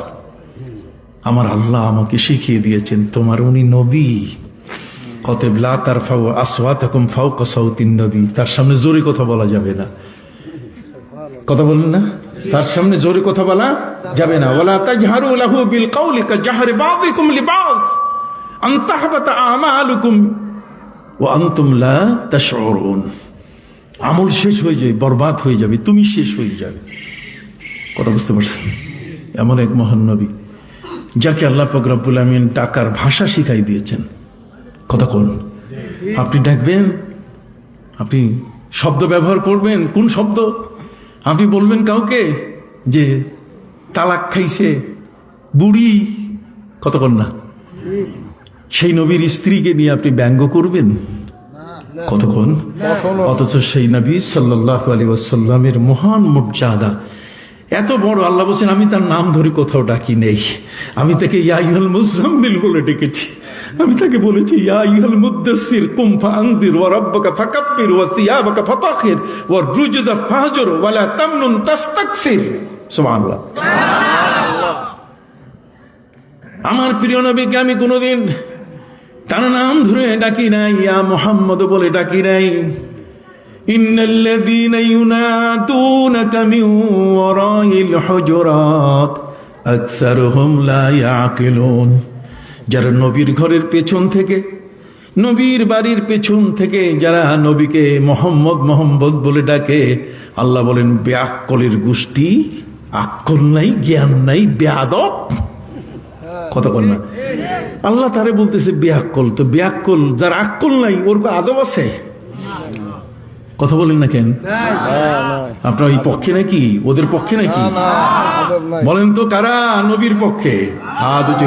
আমার আল্লাহ আমাকে শিখিয়ে দিয়েছেন তোমার উনি নবী। অতএব লা তারফাউ আসওয়াতাকুম ফাওকা সাওতিন নবী, তার সামনে জোরে কথা বলা যাবে না, কথা বলেন না, তার সামনে জোরে কথা বলা যাবে না। ওয়ালা তাজহারু লাহু বিল কাওলি কাজহরি বাযিকুম লিবাস আন তাহবাতা আমালুকুম ওয়া আনতুম লা তাশউরুন। আমল শেষ হয়ে যাবে, বরবাদ হয়ে যাবে, তুমি শেষ হয়ে যাবে, কথা বুঝতে পারছেন? এমন এক মহান নবী যাকে আল্লাহ পাক রব্বুল আমিন ডাকার ভাষা শিখাই দিয়েছেন, কথা কোন। আপনি ডাকবেন, আপনি শব্দ ব্যবহার করবেন, কোন শব্দ? আপনি বলবেন কাউকে যে তালাক খাইছে বুড়ি, কতক্ষণ না, সেই নবীর স্ত্রীকে নিয়ে আপনি ব্যঙ্গ করবেন, কতক্ষণ? অথচ সেই নবী সাল্লাল্লাহু আলাইহি ওয়াসাল্লামের মহান মর্যাদা এত বড়, আল্লাহ বলছেন আমি তার নাম ধরে কোথাও ডাকি নেই, আমি তাকে ইয়া আইয়ুহাল মুযাম্মিল বলে ডেকেছি, আমি তাকে বলেছি ইয়া আইয়ুহাল মুদ্দাসসির কুম ফাআনজির ওয়া রাব্বাকা ফাকাব্বির ওয়া সিয়াবাকা ফাতাহির ওয়া রুজুজা ফাহজুর ওয়া লা তামনুন তাস্তাকসির। সুবহানাল্লাহ। আমার প্রিয় নবীকে আমি কোনোদিন তার নাম ধরে ডাকি নাই, ইয়া মুহাম্মদ বলে ডাকি নাই। ইন্নাল্লাযীনা ইউনাদুনাকা মিন ওয়ারাইল হুজুরাত আকসারুহুম লা ইয়াকিলুন। যারা নবীর ঘরের পেছন থেকে, নবীর বাড়ির পেছন থেকে যারা নবীকে মোহাম্মদ মোহাম্মদ বলে ডাকে, আল্লাহ বলেন বেআক্কলের গোষ্ঠী, আক্কল নাই, জ্ঞান নাই, বেয়াদব, কথা বল না। আল্লাহ তারে বলতেছে বেআক্কল, তো বেআক্কল যার আক্কল নাই ওর আদব আছে, কথা বলেন না কেন? আপনার এই পক্ষে নাকি ওদের পক্ষে নাকি? বলেন তো কারা নবীর পক্ষে? হাত উঠে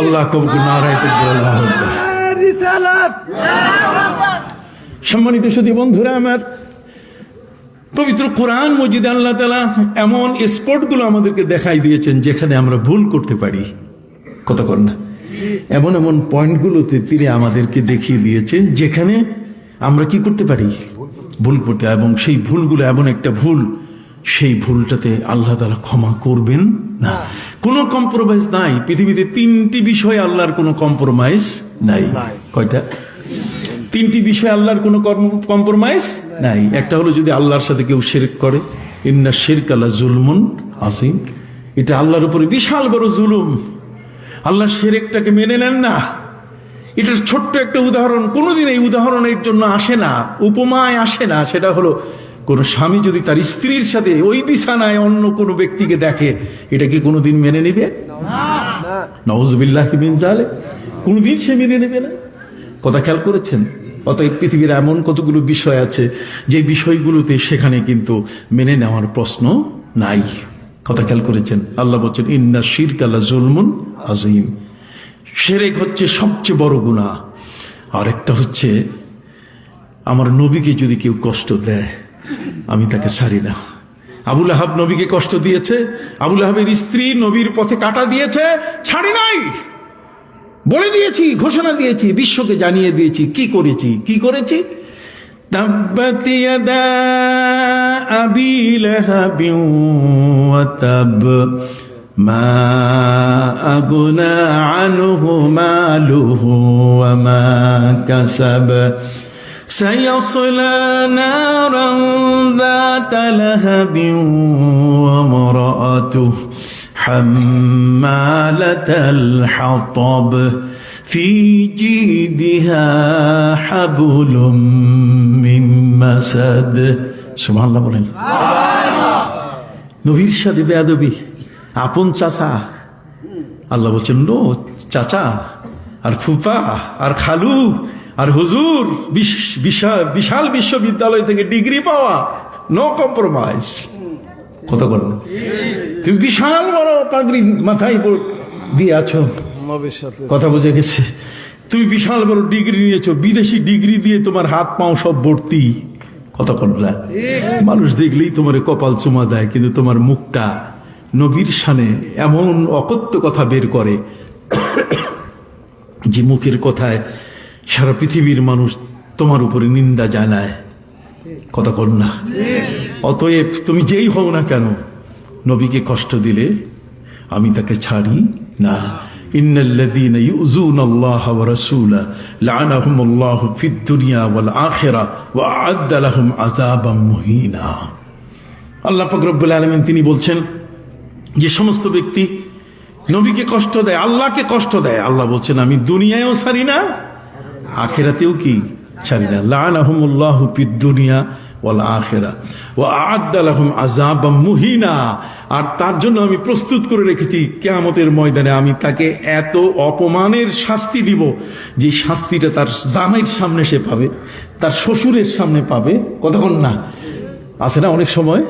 আল্লাহ কবুল, নারায়ে তাকবীর, আল্লাহু আকবার। সম্মানিত সুধী বন্ধুরা আমার, পবিত্র কোরআন মজিদে আল্লাহ তাআলা এমন স্পটগুলো আমাদেরকে দেখাই দিয়েছেন যেখানে আমরা ভুল করতে পারি, কথা কর না। এমন এমন পয়েন্টগুলোতে তিনি আমাদেরকে দেখিয়ে দিয়েছেন যেখানে আমরা কি করতে পারি, ভুল করতে। এবং সেই ভুলগুলো এমন একটা ভুল সেই ভুলটাতে আল্লাহ তাআলা ক্ষমা করবেন না। কোনো কম্প্রোমাইজ নাই পৃথিবীতে। 3টি বিষয়ে আল্লাহর কোনো কম্প্রোমাইজ নাই। কয়টা? 3টি বিষয়ে আল্লাহর কোনো কম্প্রোমাইজ নাই। একটা হলো যদি আল্লাহর সাথে কেউ শিরক করে, ইন্না শিরকা লাযুলমুন আযীম, এটা আল্লাহর উপরে বিশাল বড় জুলুম। আল্লাহ শিরকটাকে মেনে নেন না। এটার ছোট্ট একটা উদাহরণ, কোনোদিন এই উদাহরণের জন্য আসে না, উপমায় আসে না। সেটা হলো কোন স্বামী যদি তার স্ত্রীর সাথে ওই বিছানায় অন্য কোনো ব্যক্তিকে দেখে, এটা কি কোনোদিন মেনে নেবে? নাউযুবিল্লাহি মিন যালিক। কোনোদিন সে মেনে নেবে না। কথা খেয়াল করেছেন? অতএব পৃথিবীর এমন কতগুলো বিষয় আছে যে বিষয়গুলোতে সেখানে কিন্তু মেনে নেওয়ার প্রশ্ন নাই। কথা খেয়াল করেছেন? আল্লাহ বলছেন ইন্না শিরকা লাযুলমুন আযীম। শিরক হচ্ছে সবচেয়ে বড় গুনাহ। আর একটা হচ্ছে আমার নবীকে যদি কেউ কষ্ট দেয়, আমি তাকে ছাড়ি না। আবু লাহাব নবীকে কষ্ট দিয়েছে, আবু লাহাবের স্ত্রী নবীর পথে কাটা দিয়েছে, ছাড়ি নাই। বলে দিয়েছি, ঘোষণা দিয়েছি, বিশ্বকে জানিয়ে দিয়েছি কি করেছি। তাব্বাত ইয়াদা আবি লাহাবিন ওয়া তাব মা আগনা আনহু মালুহু ওয়া মা কাসাব سيصلى نارا ذات لهب وامرأته حمالة الحطب في جيدها حبل من مسد। সুবহান আল্লাহ বলেন। নবীর সাথে বেয়াদবি, আপন চাচা। আল্লাহ বলছেন নো, চাচা আর ফুফা আর খালু আর হুজুর, বিশাল বিশ্ববিদ্যালয় থেকে ডিগ্রি পাওয়া, নো কম্প্রোমাইজ। কথা বলেন, তুমি বিশাল বড় পাগড়ি মাথায় দিয়ে আছো, নবীর সাথে কথা বুঝে গেছে। তুমি বিশাল বড় ডিগ্রি নিয়েছো, বিদেশি ডিগ্রি দিয়ে তোমার হাত পাও সব ভর্তি। কথা বললা, মানুষ দেখলেই তোমার কপাল চুমা দেয়, কিন্তু তোমার মুখটা নবীর শানে এমন অকথ্য কথা বের করে যে মুখের কথায় সারা পৃথিবীর মানুষ তোমার উপরে নিন্দা জানায়। কথা কর না। অতএব তুমি যেই হও না কেন, নবীকে কষ্ট দিলে আমি তাকে ছাড়ি না। ইন্নাল্লাযীনা ইউযুনাল্লাহা ওয়া রাসূলাহু লা'নাহুমুল্লাহু ফিদ দুনিয়া ওয়াল আখিরাহ ওয়া আ'আদ্দা লাহুম আযাবাম মুহিনা। আল্লাহ পাক রব্বুল আলামিন তিনি বলছেন, যে সমস্ত ব্যক্তি নবীকে কষ্ট দেয়, আল্লাহকে কষ্ট দেয়, আল্লাহ বলছেন আমি দুনিয়ায়ও ছাড়ি না, আখিরাতেও কি ছাড়ি না। লা'নাহুমুল্লাহু ফিদ দুনিয়া ওয়াল আখিরাহ ওয়া আ'আদ্দা লাহুম আযাবাম মুহিনা। আর তার জন্য আমি প্রস্তুত করে রেখেছি কিয়ামতের ময়দানে আমি তাকে এত অপমানের শাস্তি দিব, যে শাস্তিটা তার জামাইয়ের সামনে সে পাবে, তার শ্বশুরের সামনে পাবে। কতক্ষণ না আছে না অনেক সময়,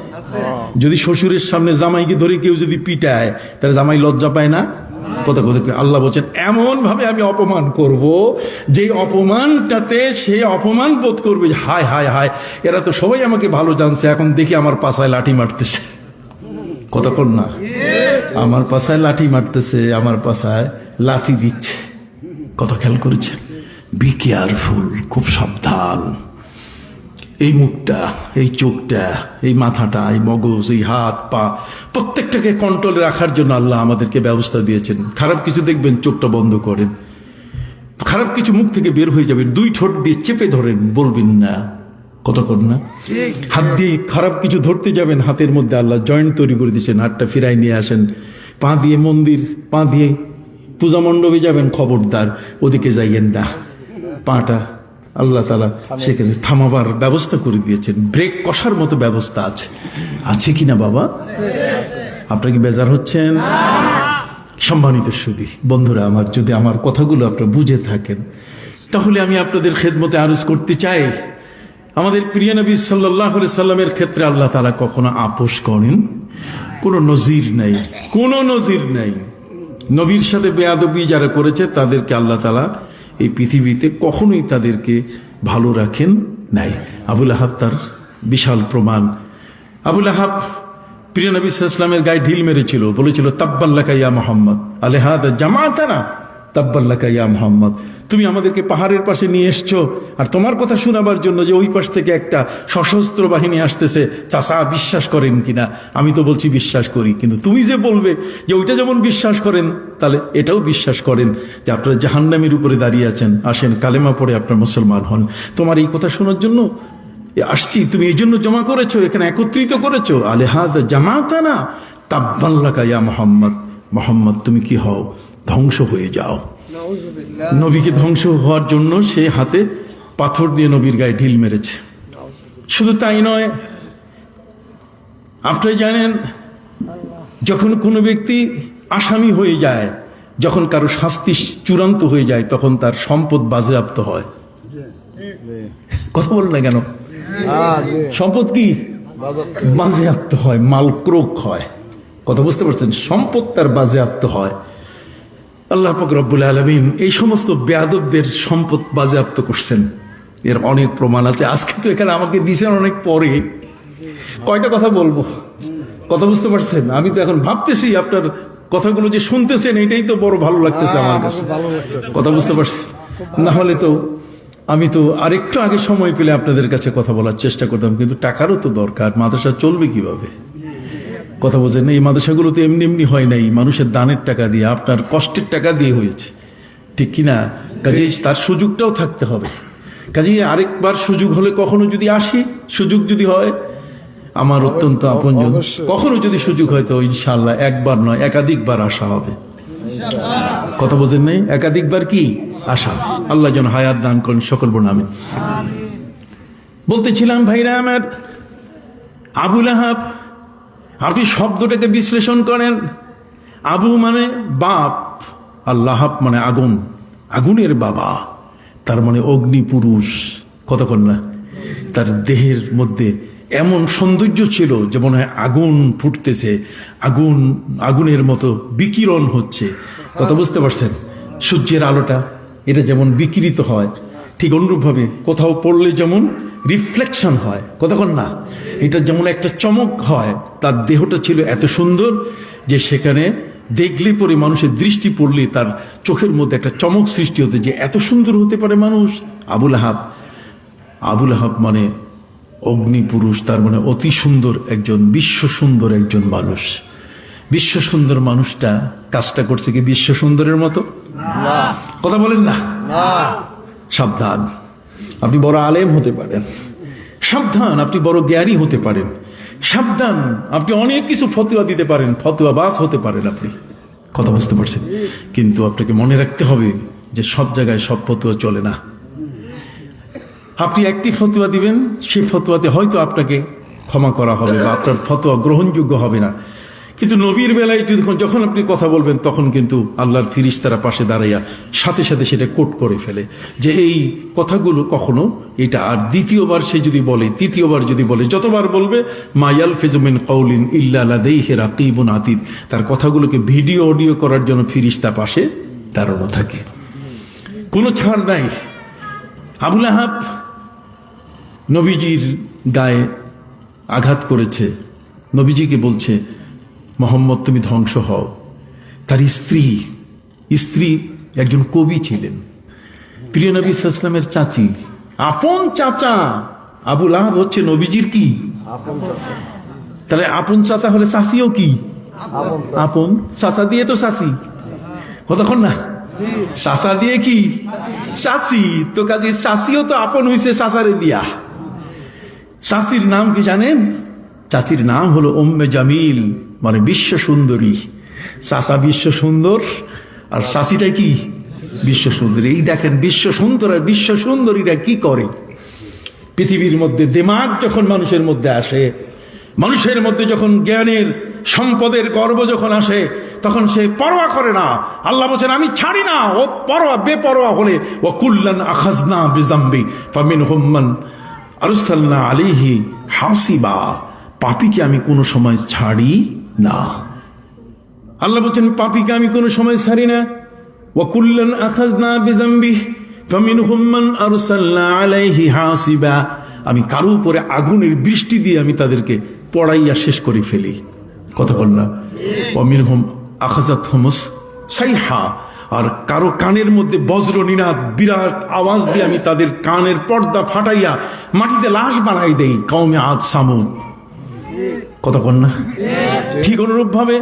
যদি শ্বশুরের সামনে জামাইকে ধরে কেউ যদি পিটায়, তাহলে জামাই লজ্জা পায় না? কথা কথা আল্লাহ বলছেন এমন ভাবে আমি অপমান করব, যে অপমানটাতে সে অপমান বোধ করবে, হায় হায় হায়, এরা তো সবাই আমাকে ভালো জানছে, এখন দেখি আমার পাছায় লাঠি মারতেছে। কথা কর না, আমার পাছায় লাঠি মারতেছে, আমার পাছায় লাঠি দিচ্ছে। কথা খেয়াল করেছেন? বি কেয়ারফুল, খুব সাবধান। এই মুখটা, এই চোখটা, এই মাথাটা, এই মগজ, এই হাত পা, প্রত্যেকটাকে কন্ট্রোলে রাখার জন্য আল্লাহ আমাদেরকে ব্যবস্থা দিয়েছেন। খারাপ কিছু দেখবেন, চোখটা বন্ধ করেন। খারাপ কিছু মুখ থেকে বের হয়ে যাবে, 2 ঠোঁট দিয়ে চেপে ধরেন, বলবেন না। কত কর না। হাত দিয়ে খারাপ কিছু ধরতে যাবেন, হাতের মধ্যে আল্লাহ জয়েন্ট তৈরি করে দিয়েছেন, হাতটা ফিরাই নিয়ে আসেন। পা দিয়ে মন্দির, পা দিয়ে পূজা মণ্ডপে যাবেন, খবরদার ওদিকে যাইয়েন না। পাটা আল্লাহ তাআলা সেখানে থামাবার ব্যবস্থা করে দিয়েছেন, ব্রেক কষার মতো ব্যবস্থা আছে। আছে কিনা বাবা? আপনারা কি বেজার হচ্ছেন? সম্মানিত সুধী বন্ধুরা আমার, যদি আমার কথাগুলো আপনারা বুঝে থাকেন, তাহলে আমি আপনাদের খেদমতে আরজ করতে চাই, আমাদের প্রিয় নবী সাল্লাল্লাহু আলাইহি সাল্লামের ক্ষেত্রে আল্লাহ তাআলা কখনো আপোষ করেন, কোনো নজির নাই, কোনো নজির নাই। নবীর সাথে বেয়াদবি যারা করেছে তাদেরকে আল্লাহ তাআলা এই পৃথিবীতে কখনোই তাদেরকে ভালো রাখেন নাই। আবু লাহাব তার বিশাল প্রমাণ। আবু লাহাব প্রিয় নবী সাল্লাল্লাহু আলাইহি ওয়াসাল্লামের গায়ে ঢিল মেরেছিল, বলেছিল তাব্বান লাকা ইয়া মুহাম্মদ আলিহাদা জামাআতানা, তাব্বাল্লাকা ইয়া মুহাম্মদ, তুমি আমাদেরকে পাহাড়ের পাশে নিয়ে এসছো আর তোমার কথা শোনাবার জন্য যে ওই পাশ থেকে একটা সশস্ত্র বাহিনী আসতেছে, চাচা বিশ্বাস করেন কিনা? আমি তো বলছি বিশ্বাস করি, কিন্তু তুমি যে বলবে যে ওইটা যেমন বিশ্বাস করেন, তাহলে এটাও বিশ্বাস করেন যে আপনারা জাহান্নামের উপরে দাঁড়িয়ে আছেন, আসেন কালেমা পড়ে আপনার মুসলমান হন। তোমার এই কথা শোনার জন্য আসছি, তুমি এই জন্য জমা করেছো, এখানে একত্রিত করেছো। আলেহাদ জামাতানা তাব্বাল্লাকা ইয়া মুহাম্মদ, মুহাম্মদ তুমি কি হও? ধ্বংস হয়ে যাও। নাউজুবিল্লাহ। নবীকে ধ্বংস হওয়ার জন্য সে হাতে পাথর দিয়ে নবীর গায়ে ঢিল মেরেছে। শুধু তাই নয়, আপনারা জানেন যখন কোনো ব্যক্তি আসামি হয়ে যায়, যখন কারো শাস্তি চূড়ান্ত হয়ে যায়, তখন তার সম্পদ বাজেয়াপ্ত হয়। কথা বল না কেন? সম্পদ কি বাজেয়াপ্ত হয়, মালক্রোক হয়। কথা বুঝতে পারছেন? সম্পদ তার বাজেয়াপ্ত হয়। আল্লাহ পাক রব্বুল আলামিন এই সমস্ত বেয়াদবদের সম্পদ বাজেয়াপ্ত করছেন, এর অনেক প্রমাণ আছে। আজকে তো এখানে আমাকে দিয়েছেন অনেক পরে, কয়টা কথা বলবো? কথা বুঝতে পারছেন? আমি তো এখন ভাবতেছি আপনার কথাগুলো যে শুনতেছেন, এটাই তো বড় ভালো লাগতেছে আমার কাছে। কথা বুঝতে পারছেন? না হলে তো আমি তো আরেকটু আগে সময় পেলে আপনাদের কাছে কথা বলার চেষ্টা করতাম, কিন্তু টাকারও তো দরকার। মাদ্রাসা চলবে কিভাবে? কথা বোঝেন না? এই মাদ্রাসাগুলো তো এমনি এমনি হয় নাই, মানুষের দানের টাকা দিয়ে, আপনার কষ্টের টাকা দিয়ে হয়েছে, ঠিক কিনা? কাজেই তার সুযোগটাও থাকতে হবে। কাজেই আরেকবার সুযোগ হলে, কখনো যদি আসি, সুযোগ যদি হয়, আমার অত্যন্ত আপনজন, কখনো যদি সুযোগ হয় তো ইনশাআল্লাহ একবার নয় একাধিকবার আসা হবে। কথা বোঝেন নাই? একাধিকবার কি আসা। আল্লাহ যেন হায়াত দান করেন, সকল বলুন আমিন। বলতেছিলাম ভাইরা আমার, আবু লাহাব, আপনি শব্দটাকে বিশ্লেষণ করেন, আবু মানে বাপ, আর লাহাব মানে আগুন, আগুনের বাবা, তার মানে অগ্নি পুরুষ। কতক্ষণ না তার দেহের মধ্যে এমন সৌন্দর্য ছিল যে মনে হয় আগুন ফুটতেছে, আগুন আগুনের মতো বিকিরণ হচ্ছে। কথা বুঝতে পারছেন? সূর্যের আলোটা এটা যেমন বিকিরিত হয়, ঠিক অনুরূপভাবে কোথাও পড়লে যেমন রিফ্লেকশন হয়, কতক্ষণ না এটা যেমন একটা চমক হয়, তার দেহটা ছিল এত সুন্দর যে সেখানে দেখলে পরে মানুষের দৃষ্টি পড়লে তার চোখের মধ্যে একটা চমক সৃষ্টি হতে, যে এত সুন্দর হতে পারে মানুষ। আবু লাহাব, আবু লাহাব মানে অগ্নি পুরুষ, তার মানে অতি সুন্দর একজন, বিশ্ব সুন্দর একজন মানুষ। বিশ্ব সুন্দর মানুষটা কাজটা করছে কি বিশ্ব সুন্দরের মতো? কথা বলেন না? সাবধান, আপনি বড় আলেম হতে পারেন, সাবধান আপনি বড় জ্ঞানী হতে পারেন, সাবধান আপনি অনেক কিছু ফতোয়া দিতে পারেন, ফতোয়াবাজ হতে পারেন আপনি। কথা বুঝতে পারছেন? কিন্তু আপনাকে মনে রাখতে হবে যে সব জায়গায় সব ফতোয়া চলে না। আপনি একটি ফতোয়া দিবেন, সেই ফতোয়াতে হয়তো আপনাকে ক্ষমা করা হবে বা আপনার ফতোয়া গ্রহণযোগ্য হবে না, কিন্তু নবীর বেলায় যখন আপনি কথা বলবেন, তখন কিন্তু আল্লাহর ফিরিস্তারা পাশে দাঁড়াইয়া সাথে সাথে সেটা কোট করে ফেলে যে এই কথাগুলো কখনো এটা আর দ্বিতীয়বার সে যদি বলে, তৃতীয়বার যদি বলে, যতবার বলবে, মা ইয়ালফিজু মিন কাউলিন ইল্লা লাদাইহি রাকিবুন আতীদ, তার কথাগুলোকে ভিডিও অডিও করার জন্য ফিরিস্তা পাশে দাঁড়ানো থাকে, কোনো ছাড় নাই। আবু লাহাব নবীজির গায়ে আঘাত করেছে, নবীজিকে বলছে, মোহাম্মদ তুমি ধ্বংস হও। তার স্ত্রী একজন কবি ছিলেন, প্রিয় নবী সাল্লাল্লাহু আলাইহি ওয়াসাল্লামের চাচি, আপন চাচা। আবু লাহাব হচ্ছে নবীজির কি তাহলে আপন চাচা হলে চাচিও কি আপন। চাচা দিয়ে তো চাচি, কতক্ষণ না চাচা দিয়ে কি চাচি, তো কাজে চাচিও তো আপন হইছে চাচারে দিয়া। চাচির নাম কি জানেন? চাচির নাম হলো উম্মে জামিল, মানে বিশ্ব সুন্দরী। চাচা বিশ্ব সুন্দর আর চাচিটা কি বিশ্ব সুন্দরী। এই দেখেন বিশ্ব সুন্দর আর বিশ্ব সুন্দরীরা কি করে। পৃথিবীর মধ্যে দিমাগ যখন মানুষের মধ্যে আসে, মানুষের মধ্যে যখন জ্ঞানের সম্পদের গর্ব যখন আসে, তখন সে পরোয়া করে না। আল্লাহ বলেন আমি ছাড়ি না। ও পরোয়া বেপরোয়া হলে ও কুল্লান আখাজনা বিজাম্বি ফামিনহুম মান আরসালনা আলাইহি হাসিবা, পাপীকে আমি কোনো সময় ছাড়ি না। আল্লাহ বলেন পাপীকে আমি কোনো সময় ছাড়ি না। ওয়া কুল্লান আখাজনা বিজাম্বি ফামিনহুম মান আরসালনা আলাইহি হাসিবা, আমি কারো উপরে আগুনের বৃষ্টি দিয়ে আমি তাদেরকে পড়াইয়া শেষ করে ফেলি। কথা বল না? ওয়া মিনহুম আখাযাতহুমুস সাইহা, আর কারো কানের মধ্যে বজ্র নিনাদ বিরাট আওয়াজ দিয়ে আমি তাদের কানের পর্দা ফাটাইয়া মাটিতে লাশ বানাই দেই, কওমে আদ সামুদ। কথা বল না? ঠিক অনুরূপ ভাবে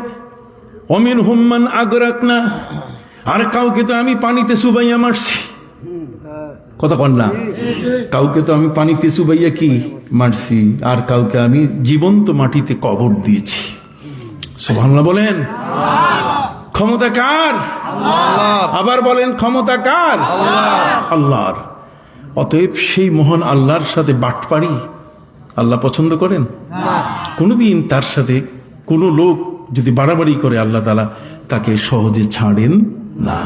অমিন হুম্মান আগরাকনা, আর কাউকে তো আমি পানিতে চুবাইয়া মারছি। কথা বল না? কাউকে তো আমি পানিতে চুবাইয়া কি মারছি, আর কাউকে আমি জীবন্ত মাটিতে কবর দিয়েছি। সুবহানাল্লাহ বলেন। ক্ষমতা কার? আবার বলেন, ক্ষমতা কার? আল্লাহর। অতএব সেই মহান আল্লাহর সাথে বাটপাড়ি আল্লাহ পছন্দ করেন? কোনোদিন তার সাথে কোনো লোক যদি বাড়াবাড়ি করে আল্লাহ তাআলা তাকে সহজে ছাড়েন না।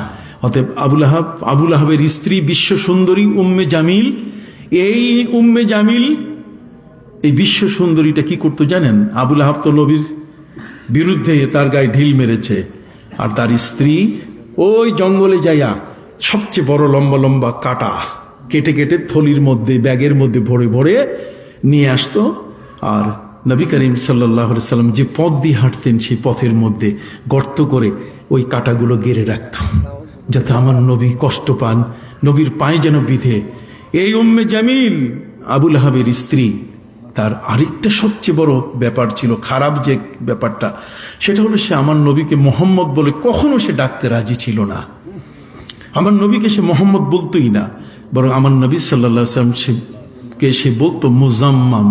অতএব আবুল আহাবের স্ত্রী বিশ্ব সুন্দরী উম্মে জামিল, এই উম্মে জামিল এই বিশ্ব সুন্দরীটা কি করতো জানেন? আবুল আহাব তো নবীর বিরুদ্ধে তার গায়ে ঢিল মেরেছে, আর তার স্ত্রী ওই জঙ্গলে যাইয়া সবচেয়ে বড় লম্বা লম্বা কাটা কেটে কেটে থলির মধ্যে ব্যাগের মধ্যে ভরে ভরে নিয়ে আসতো। আর নবী করিম সাল্লাল্লাহু আলাইহি সাল্লাম যে পথ দিয়ে হাঁটতেন সেই পথের মধ্যে গর্ত করে ওই কাটাগুলো গেড়ে রাখত, যাতে আমার নবী কষ্ট পান, নবীর পায়ে যেন বিধে। এই উম্মে জামিল আবুল আহাবের স্ত্রী, তার আরেকটা সবচেয়ে বড় ব্যাপার ছিল, খারাপ যে ব্যাপারটা, সেটা হলো সে আমার নবীকে মোহাম্মদ বলে কখনো সে ডাকতে রাজি ছিল না। আমার নবীকে সে মোহাম্মদ বলতোই না, বরং আমার নবী সাল্লাল্লাহু আলাইহি ওয়াসাল্লাম কে সে বলতো মুজাম্মাম।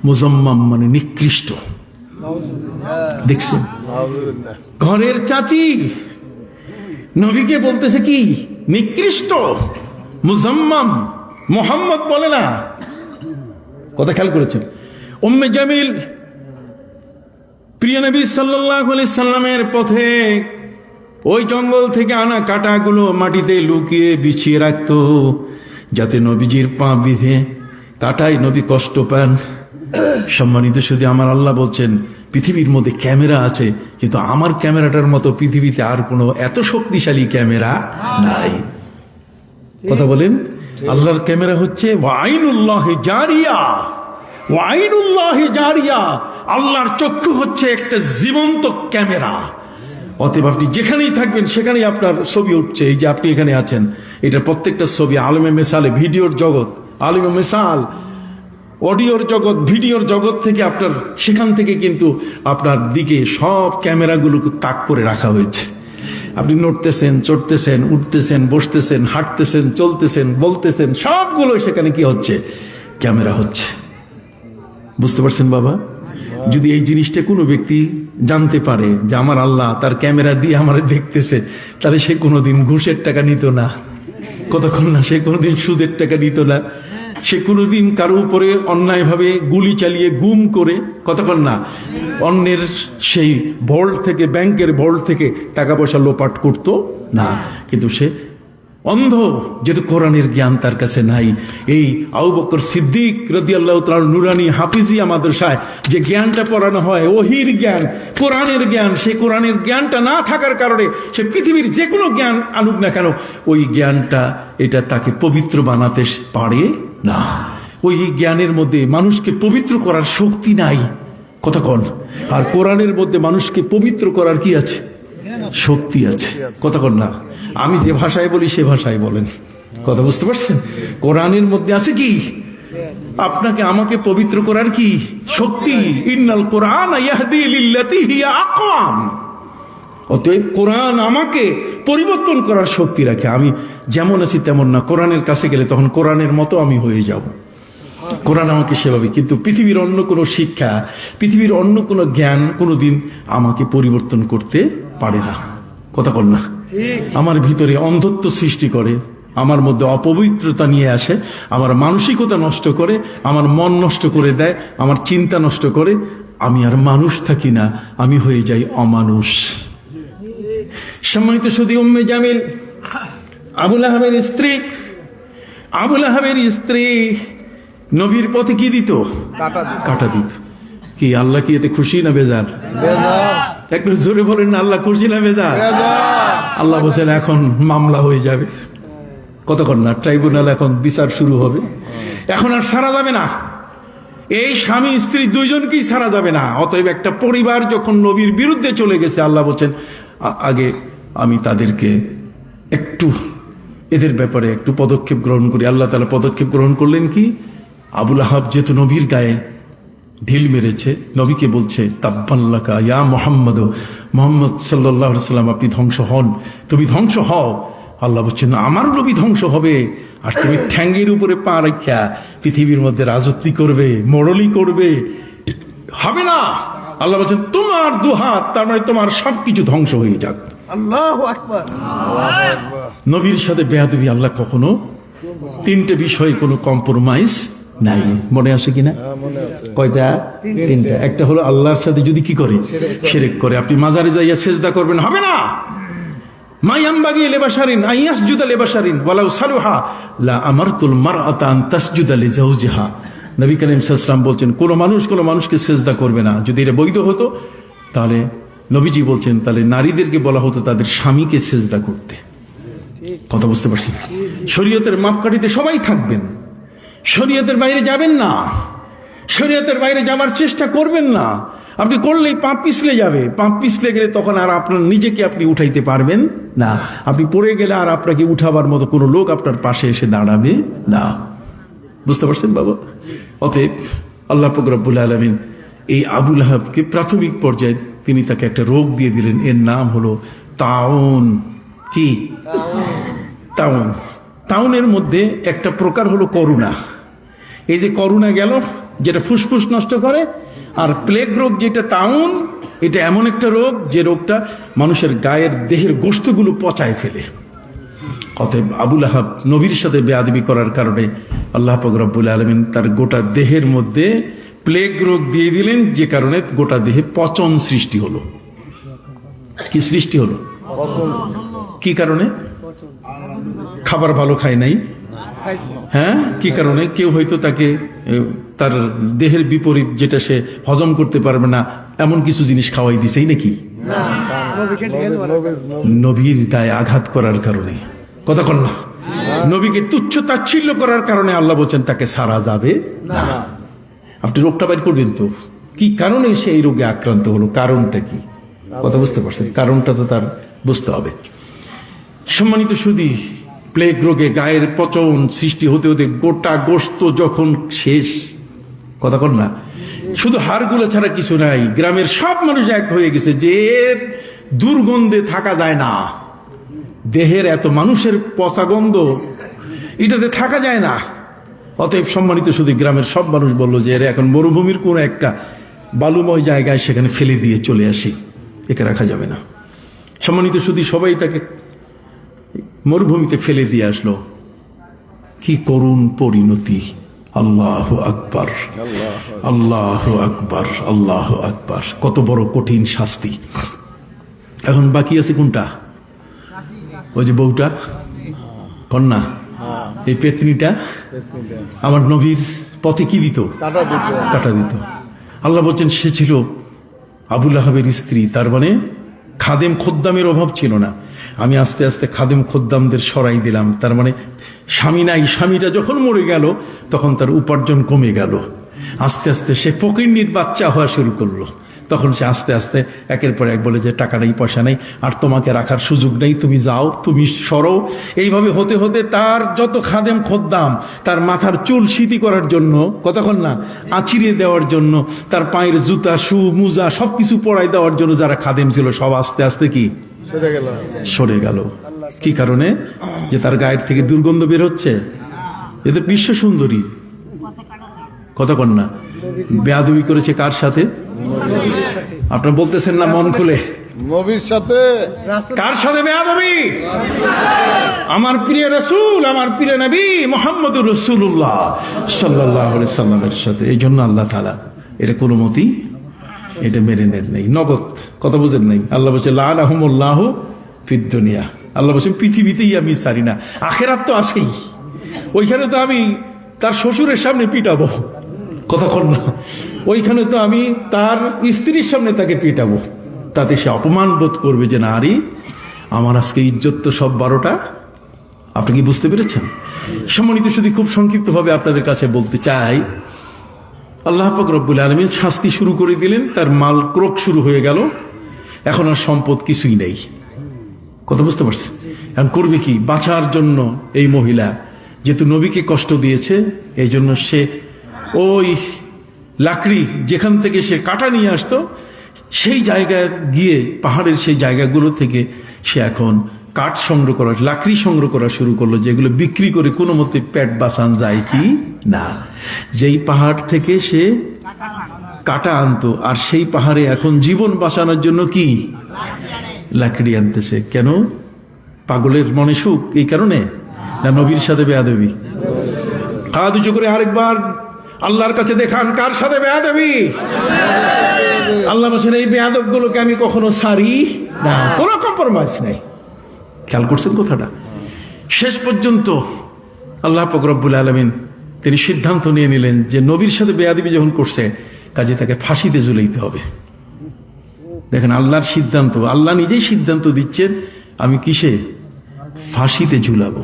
মুজাম্মাম মানে নিকৃষ্ট। দেখছেন, ঘরের চাচি নবীকে বলতেছে কি নিকৃষ্ট, মুজাম্মাম, মোহাম্মদ বলে না। কথা খেয়াল করেছেন? উম্মে জামিল প্রিয় নবী সাল্লাল্লাহু আলাইহি সাল্লামের পথে ওই জঙ্গল থেকে আনা কাটাগুলো মাটিতে লুকিয়ে বিছিয়ে রাখতো, যাতে নবীজির পা বিঁধে কাটায় নবী কষ্ট পান। সম্মানিত শুধু আমার আল্লাহ বলছেন, পৃথিবীর মধ্যে ক্যামেরা আছে, কিন্তু আমার ক্যামেরাটার মতো পৃথিবীতে আর কোনো এত শক্তিশালী ক্যামেরা নাই। কথা বলেন? আল্লাহর ক্যামেরা হচ্ছে ওয়াইনুল্লাহি জারিয়া, ওয়াইনুল্লাহি জারিয়া। আল্লাহর চক্ষু হচ্ছে একটা জীবন্ত ক্যামেরা। অতএব আপনি যেখানেই থাকবেন সেখানেই আপনার ছবি উঠছে। এই যে আপনি এখানে আছেন, এটা প্রত্যেকটা ছবি আলমে মেসালে, ভিডিওর জগৎ, আলমে মেসাল, অডিওর জগৎ, ভিডিওর জগৎ থেকে আপনার, সেখান থেকে কিন্তু আপনার দিকে সব ক্যামেরাগুলোকে তাক করে রাখা হয়েছে। আপনি নড়তেছেন, চড়তেছেন, উঠতেছেন, বসতেছেন, হাঁটতেছেন, চলতেছেন, বলতেছেন, সবগুলো সেখানে কি হচ্ছে? ক্যামেরা হচ্ছে। বুঝতে পারছেন বাবা? যদি এই জিনিসটা কোনো ব্যক্তি জানতে পারে যে আমার আল্লাহ তার ক্যামেরা দিয়ে আমার দেখতেছে, তাহলে সে কোনোদিন ঘুষের টাকা নিত না। কতক্ষণ না, সে কোনোদিন সুদের টাকা নিত না, সে কোনোদিন কারো উপরে অন্যায়ভাবে গুলি চালিয়ে গুম করে, কতক্ষণ না, অন্যের সেই ভল্ট থেকে, ব্যাংকের ভল্ট থেকে টাকা পয়সা লোপাট করত না। কিন্তু সে অন্ধ, যেহেতু কোরআনের জ্ঞান তার কাছে নাই। এই আবু বকর সিদ্দিক রাদিয়াল্লাহু তাআলা নুরানি হাফিজিয়া মাদ্রাসায় যে জ্ঞানটা পড়ানো হয়, ওহির জ্ঞান, কোরআনের জ্ঞান, সেই কোরআনের জ্ঞানটা না থাকার কারণে সে পৃথিবীর যে কোনো জ্ঞান আনুক না কেন, ওই জ্ঞানটা এটা তাকে পবিত্র বানাতে পারে না। ওই জ্ঞানের মধ্যে মানুষকে পবিত্র করার শক্তি নাই। কতক্ষণ? আর কোরআনের মধ্যে মানুষকে পবিত্র করার কি আছে? শক্তি আছে। কতক্ষণ না, আমি যে ভাষায় বলি সে ভাষায় বলেন। কথা বুঝতে পারছেন? কোরআনের মধ্যে আছে কি? আপনাকে আমাকে পবিত্র করার কি শক্তি? ইন্নাল কোরআন ইয়াহদি লিল্লাতি হিয়া আকওয়াম। অতএব কোরআন আমাকে পরিবর্তন করার শক্তি রাখে। আমি যেমন আছি তেমন না, কোরআনের কাছে গেলে তখন কোরআনের মতো আমি হয়ে যাব। কোরআন আমাকে সেভাবে, কিন্তু পৃথিবীর অন্য কোনো শিক্ষা, পৃথিবীর অন্য কোনো জ্ঞান কোনোদিন আমাকে পরিবর্তন করতে পারে না। কথা বল না? আমার ভিতরে অন্ধত্ব সৃষ্টি করে, আমার মধ্যে অপবিত্রতা নিয়ে আসে, আমার মানসিকতা নষ্ট করে, আমার মন নষ্ট করে দেয়, আমার চিন্তা নষ্ট করে। আমি আর মানুষ থাকি না, আমি হয়ে যাই অমানুষ। সম্মানিত শুধু উম্মে জামিল আবুল আহাবের স্ত্রী, আবুল আহাবের স্ত্রী নবীর পথে কি দিত? কাটা দিত। কি আল্লাহ কি এতে খুশি না বেজার? একটু জোরে বলেন না, আল্লাহ খুশি না বেজার? আল্লাহ বলছেন এখন মামলা হয়ে যাবে। কতক্ষণ না, ট্রাইব্যুনাল এখন বিচার শুরু হবে, এখন আর ছাড়া যাবে না। এই স্বামী স্ত্রী দুইজনকেই ছাড়া যাবে না। অতএব একটা পরিবার যখন নবীর বিরুদ্ধে চলে গেছে, আল্লাহ বলছেন আগে আমি তাদেরকে একটু এদের ব্যাপারে একটু পদক্ষেপ গ্রহণ করি। আল্লাহ তাআলা পদক্ষেপ গ্রহণ করলেন কি, আবুল আহাব যেহেতু নবীর গায়ে ঢিল মেরেছে, নবীকে বলছে তাব্বাল্লাকা ইয়া মুহাম্মদ, মুহাম্মদ সাল্লাল্লাহু আলাইহি সাল্লাম আপনি ধ্বংস হন, তুমি ধ্বংস হও। আল্লাহ বলছেন আমার নবী ধ্বংস হবে, আর তুমি ঠ্যাঙ্গের উপরে পা রাখা পৃথিবীর মধ্যে রাজত্ব করবে, মোড়লি করবে, হবে না। আল্লাহ বলছেন তোমার দুহাত, তার মানে তোমার সবকিছু ধ্বংস হয়ে যাক। আল্লাহু আকবার। নবীর সাথে বেয়াদবি আল্লাহ কখনো, তিনটে বিষয়ে কোনো কম্প্রোমাইজ নাই। মনে আসে কিনা? মনে আছে। কয়টা? তিনটা। একটা হলো আল্লাহর সাথে যদি কি করে, শিরক করে। আপনি মাজারে যাইয়া সেজদা করবেন, হবে না। মায়ামবাগি লিবাশারিন আইয়াসজুদা লিবাশারিন ওয়ালাউ সালুহা লা আমারতুল মারআতা আন তাসজুদা লিজাওজিহা। নবী করিম সাল্লাল্লাহু আলাইহি ওয়াসাল্লাম বলছেন কোন মানুষকে সেজদা করবে না। যদি এটা বৈধ হতো তাহলে নবীজি বলছেন তাহলে নারীদেরকে বলা হতো তাদের স্বামীকে সেজদা করতে। কথা বুঝতে পারছেন? শরীয়তের মাপকাঠিতে সবাই থাকবেন, শরীয়তের বাইরে যাবেন না, শরীয়তের বাইরে যাবার চেষ্টা করবেন না। আপনি করলেই পাপ পিছলে যাবে, পাপ পিছলে গেলে তখন আর আপনার নিজেকে আপনি উঠাইতে পারবেন না। আপনি পড়ে গেলে আর আপনাকে উঠাবার মতো কোনো লোক আপনার পাশে এসে দাঁড়াবে না। বুঝতে পারছেন বাবা? অতএব আল্লাহ পাক রব্বুল আলামিন এই আবুল আহাবকে প্রাথমিক পর্যায়ে তিনি তাকে একটা রোগ দিয়ে দিলেন, এর নাম হলো তাউন। কি তাউন? তাউনের মধ্যে একটা প্রকার হলো করুণা। এই যে করুণা গেল, যেটা ফুসফুস নষ্ট করে, আর প্লেগ রোগ যেটা তাউন, এটা এমন একটা রোগ যে রোগটা মানুষের গায়ের দেহের গোশতগুলো পচায় ফেলে। অতএব আবুল আহাব নবীর সাথে বেয়াদবি করার কারণে আল্লাহ পাক রব্বুল আলামিন তার গোটা দেহের মধ্যে প্লেগ রোগ দিয়ে দিলেন, যে কারণে গোটা দেহে পচন সৃষ্টি হলো। কি সৃষ্টি হলো? কি কারণে? খাবার ভালো খায় নাই। হ্যাঁ, কি কারণে? কেউ হয়তো তাকে তার দেহের বিপরীত যেটা সে হজম করতে পারবে না এমন কিছু জিনিস খাওয়াই দিছেই নাকি? নবীর গায়ে আঘাত করার কারণে, কথা কল না, নবীকে তুচ্ছ তাচ্ছিল্য করার কারণে আল্লাহ বলছেন তাকে সারা যাবে না। আপনি রোগটা বাইর করবেন তো, কি কারণে সে এই রোগে আক্রান্ত হলো, কারণটা কি? কথা বুঝতে পারছেন? কারণটা তো তার বুঝতে হবে। সম্মানিত সুধী, প্লেগ রোগে গায়ের পচন সৃষ্টি হতে হতে গোটা গোশত যখন শেষ, কথা কর না, শুধু হাড়গুলো ছাড়া কিছু নাই, গ্রামের সব মানুষ এক হয়ে গেছে যে এর দুর্গন্ধে থাকা যায় না। দেহের এত মানুষের পচা গন্ধ, এটাতে থাকা যায় না। অতএব সম্মানিত শুধু গ্রামের সব মানুষ বলল যে এর এখন মরুভূমির কোন একটা বালুময় জায়গায় সেখানে ফেলে দিয়ে চলে আসি, একে রাখা যাবে না। সম্মানিত শুধু সবাই তাকে মরুভূমিতে ফেলে দিয়ে আসলো। কি করুণ পরিণতি! আল্লাহু আকবার, আল্লাহু আকবার, আল্লাহু আকবার। কত বড় কঠিন শাস্তি। এখন বাকি আছে কোনটা? ওই যে বউটা, কন্যা, এই পেতনিটা আমার নবীর পথে কি দিত? কাটা দিত। আল্লাহ বলছেন সে ছিল আবুল আহাবের স্ত্রী, তার মানে খাদেম খোদ্দামের অভাব ছিল না। আমি আস্তে আস্তে খাদেম খোদ্দামদের সরাই দিলাম। তার মানে স্বামী নাই, স্বামীটা যখন মরে গেল তখন তার উপার্জন কমে গেল। আস্তে আস্তে সে ফকিন্নির বাচ্চা হওয়া শুরু করলো। তখন সে আস্তে আস্তে একের পর এক বলে যে টাকা নেই, পয়সা নেই, আর তোমাকে রাখার সুযোগ নেই, তুমি যাও, তুমি সরো। এইভাবে হতে হতে তার যত খাদেম খোদ্দাম, তার মাথার চুল সিতি করার জন্য, কতক্ষণ না আঁচিড়ে দেওয়ার জন্য, তার পায়ের জুতা, শু, মোজা সবকিছু পরাই দেওয়ার জন্য যারা খাদেম ছিল সব আস্তে আস্তে কি সরে গেল। কি কারণে? যে তার গায়ের থেকে দুর্গন্ধ বের হচ্ছে। এতে বিশ্ব সুন্দরী, কতক্ষণ না বেয়াদবি করেছে কার সাথে? আপনারা বলতেছেন না মন খুলে? নবীর সাথে। কার সাথে বেয়াদবি? আমার প্রিয় রাসূল, আমার প্রিয় নবী মুহাম্মদুর রাসূলুল্লাহ সাল্লাল্লাহু আলাইহি সাল্লামের সাথে। এই জন্য আল্লাহ তাআলা এটা কোনো মতেই এটা মেনে নেন নাই, নগদ। কথা বুঝেন নাই? আল্লাহ বলছে লাআনাহুমুল্লাহু ফিদ দুনিয়া। আল্লাহ বলছেন পৃথিবীতেই আমি ছাড়ি না, আখিরাত তো আছেই, ওইখানে তো আমি তার শ্বশুরের সামনে পিটাবো, কতক্ষণ না, ওইখানে তো আমি তার স্ত্রীর সামনে তাকে পিটাবো। তাতে সে অপমান বোধ করবে যে নারী আমার আজকে ইজ্জত তো সব 12টা। আপনি কি বুঝতে পেরেছেন? সম্মানিত শুধু খুব সংক্ষিপ্তভাবে আপনাদের কাছে বলতে চাই, আল্লাহ পাক রব্বুল আলামিন শাস্তি শুরু করে দিলেন, তার মাল ক্রোক শুরু হয়ে গেল, এখন আর সম্পদ কিছুই নেই। কথা বুঝতে পারছেন? এখন করবে কি? বাঁচার জন্য এই মহিলা যেহেতু নবীকে কষ্ট দিয়েছে, এই জন্য সে ওই লাকড়ি যেখান থেকে সে কাটা নিয়ে আসতো সেই জায়গায় গিয়ে পাহাড়ের সেই জায়গাগুলো থেকে সে এখন কাঠ সংগ্রহ করা, লাকড়ি সংগ্রহ করা শুরু করলো, যেগুলো বিক্রি করে কোনো মতে পেট বাঁচান যায় কি না। যেই পাহাড় থেকে সে কাটা আনতো, আর সেই পাহাড়ে এখন জীবন বাঁচানোর জন্য কি লাকড়ি আনতেছে। কেন? পাগলের মনে সুখ এই কারণে, না নবীর সাথে বেয়াদবি? হাত উঁচু করে আরেকবার আল্লাহর কাছে দেখান, কার সাথে বেয়াদবি? আল্লাহ বলেন এই বেয়াদব গুলোকে আমি কখনো ছাড়ি না, কোনো কম্প্রোমাইজ নেই। খেয়াল করছেন কথাটা? শেষ পর্যন্ত আল্লাহ পাক রব্বুল আলামিন তিনি সিদ্ধান্ত নিয়ে নিলেন যে নবীর সাথে বেয়াদবি যখন করছে, কাজে তাকে ফাঁসিতে ঝুলাইতে হবে। দেখেন আল্লাহর সিদ্ধান্ত, আল্লাহ নিজেই সিদ্ধান্ত দিচ্ছেন আমি কিসে? ফাঁসিতে ঝুলাবো।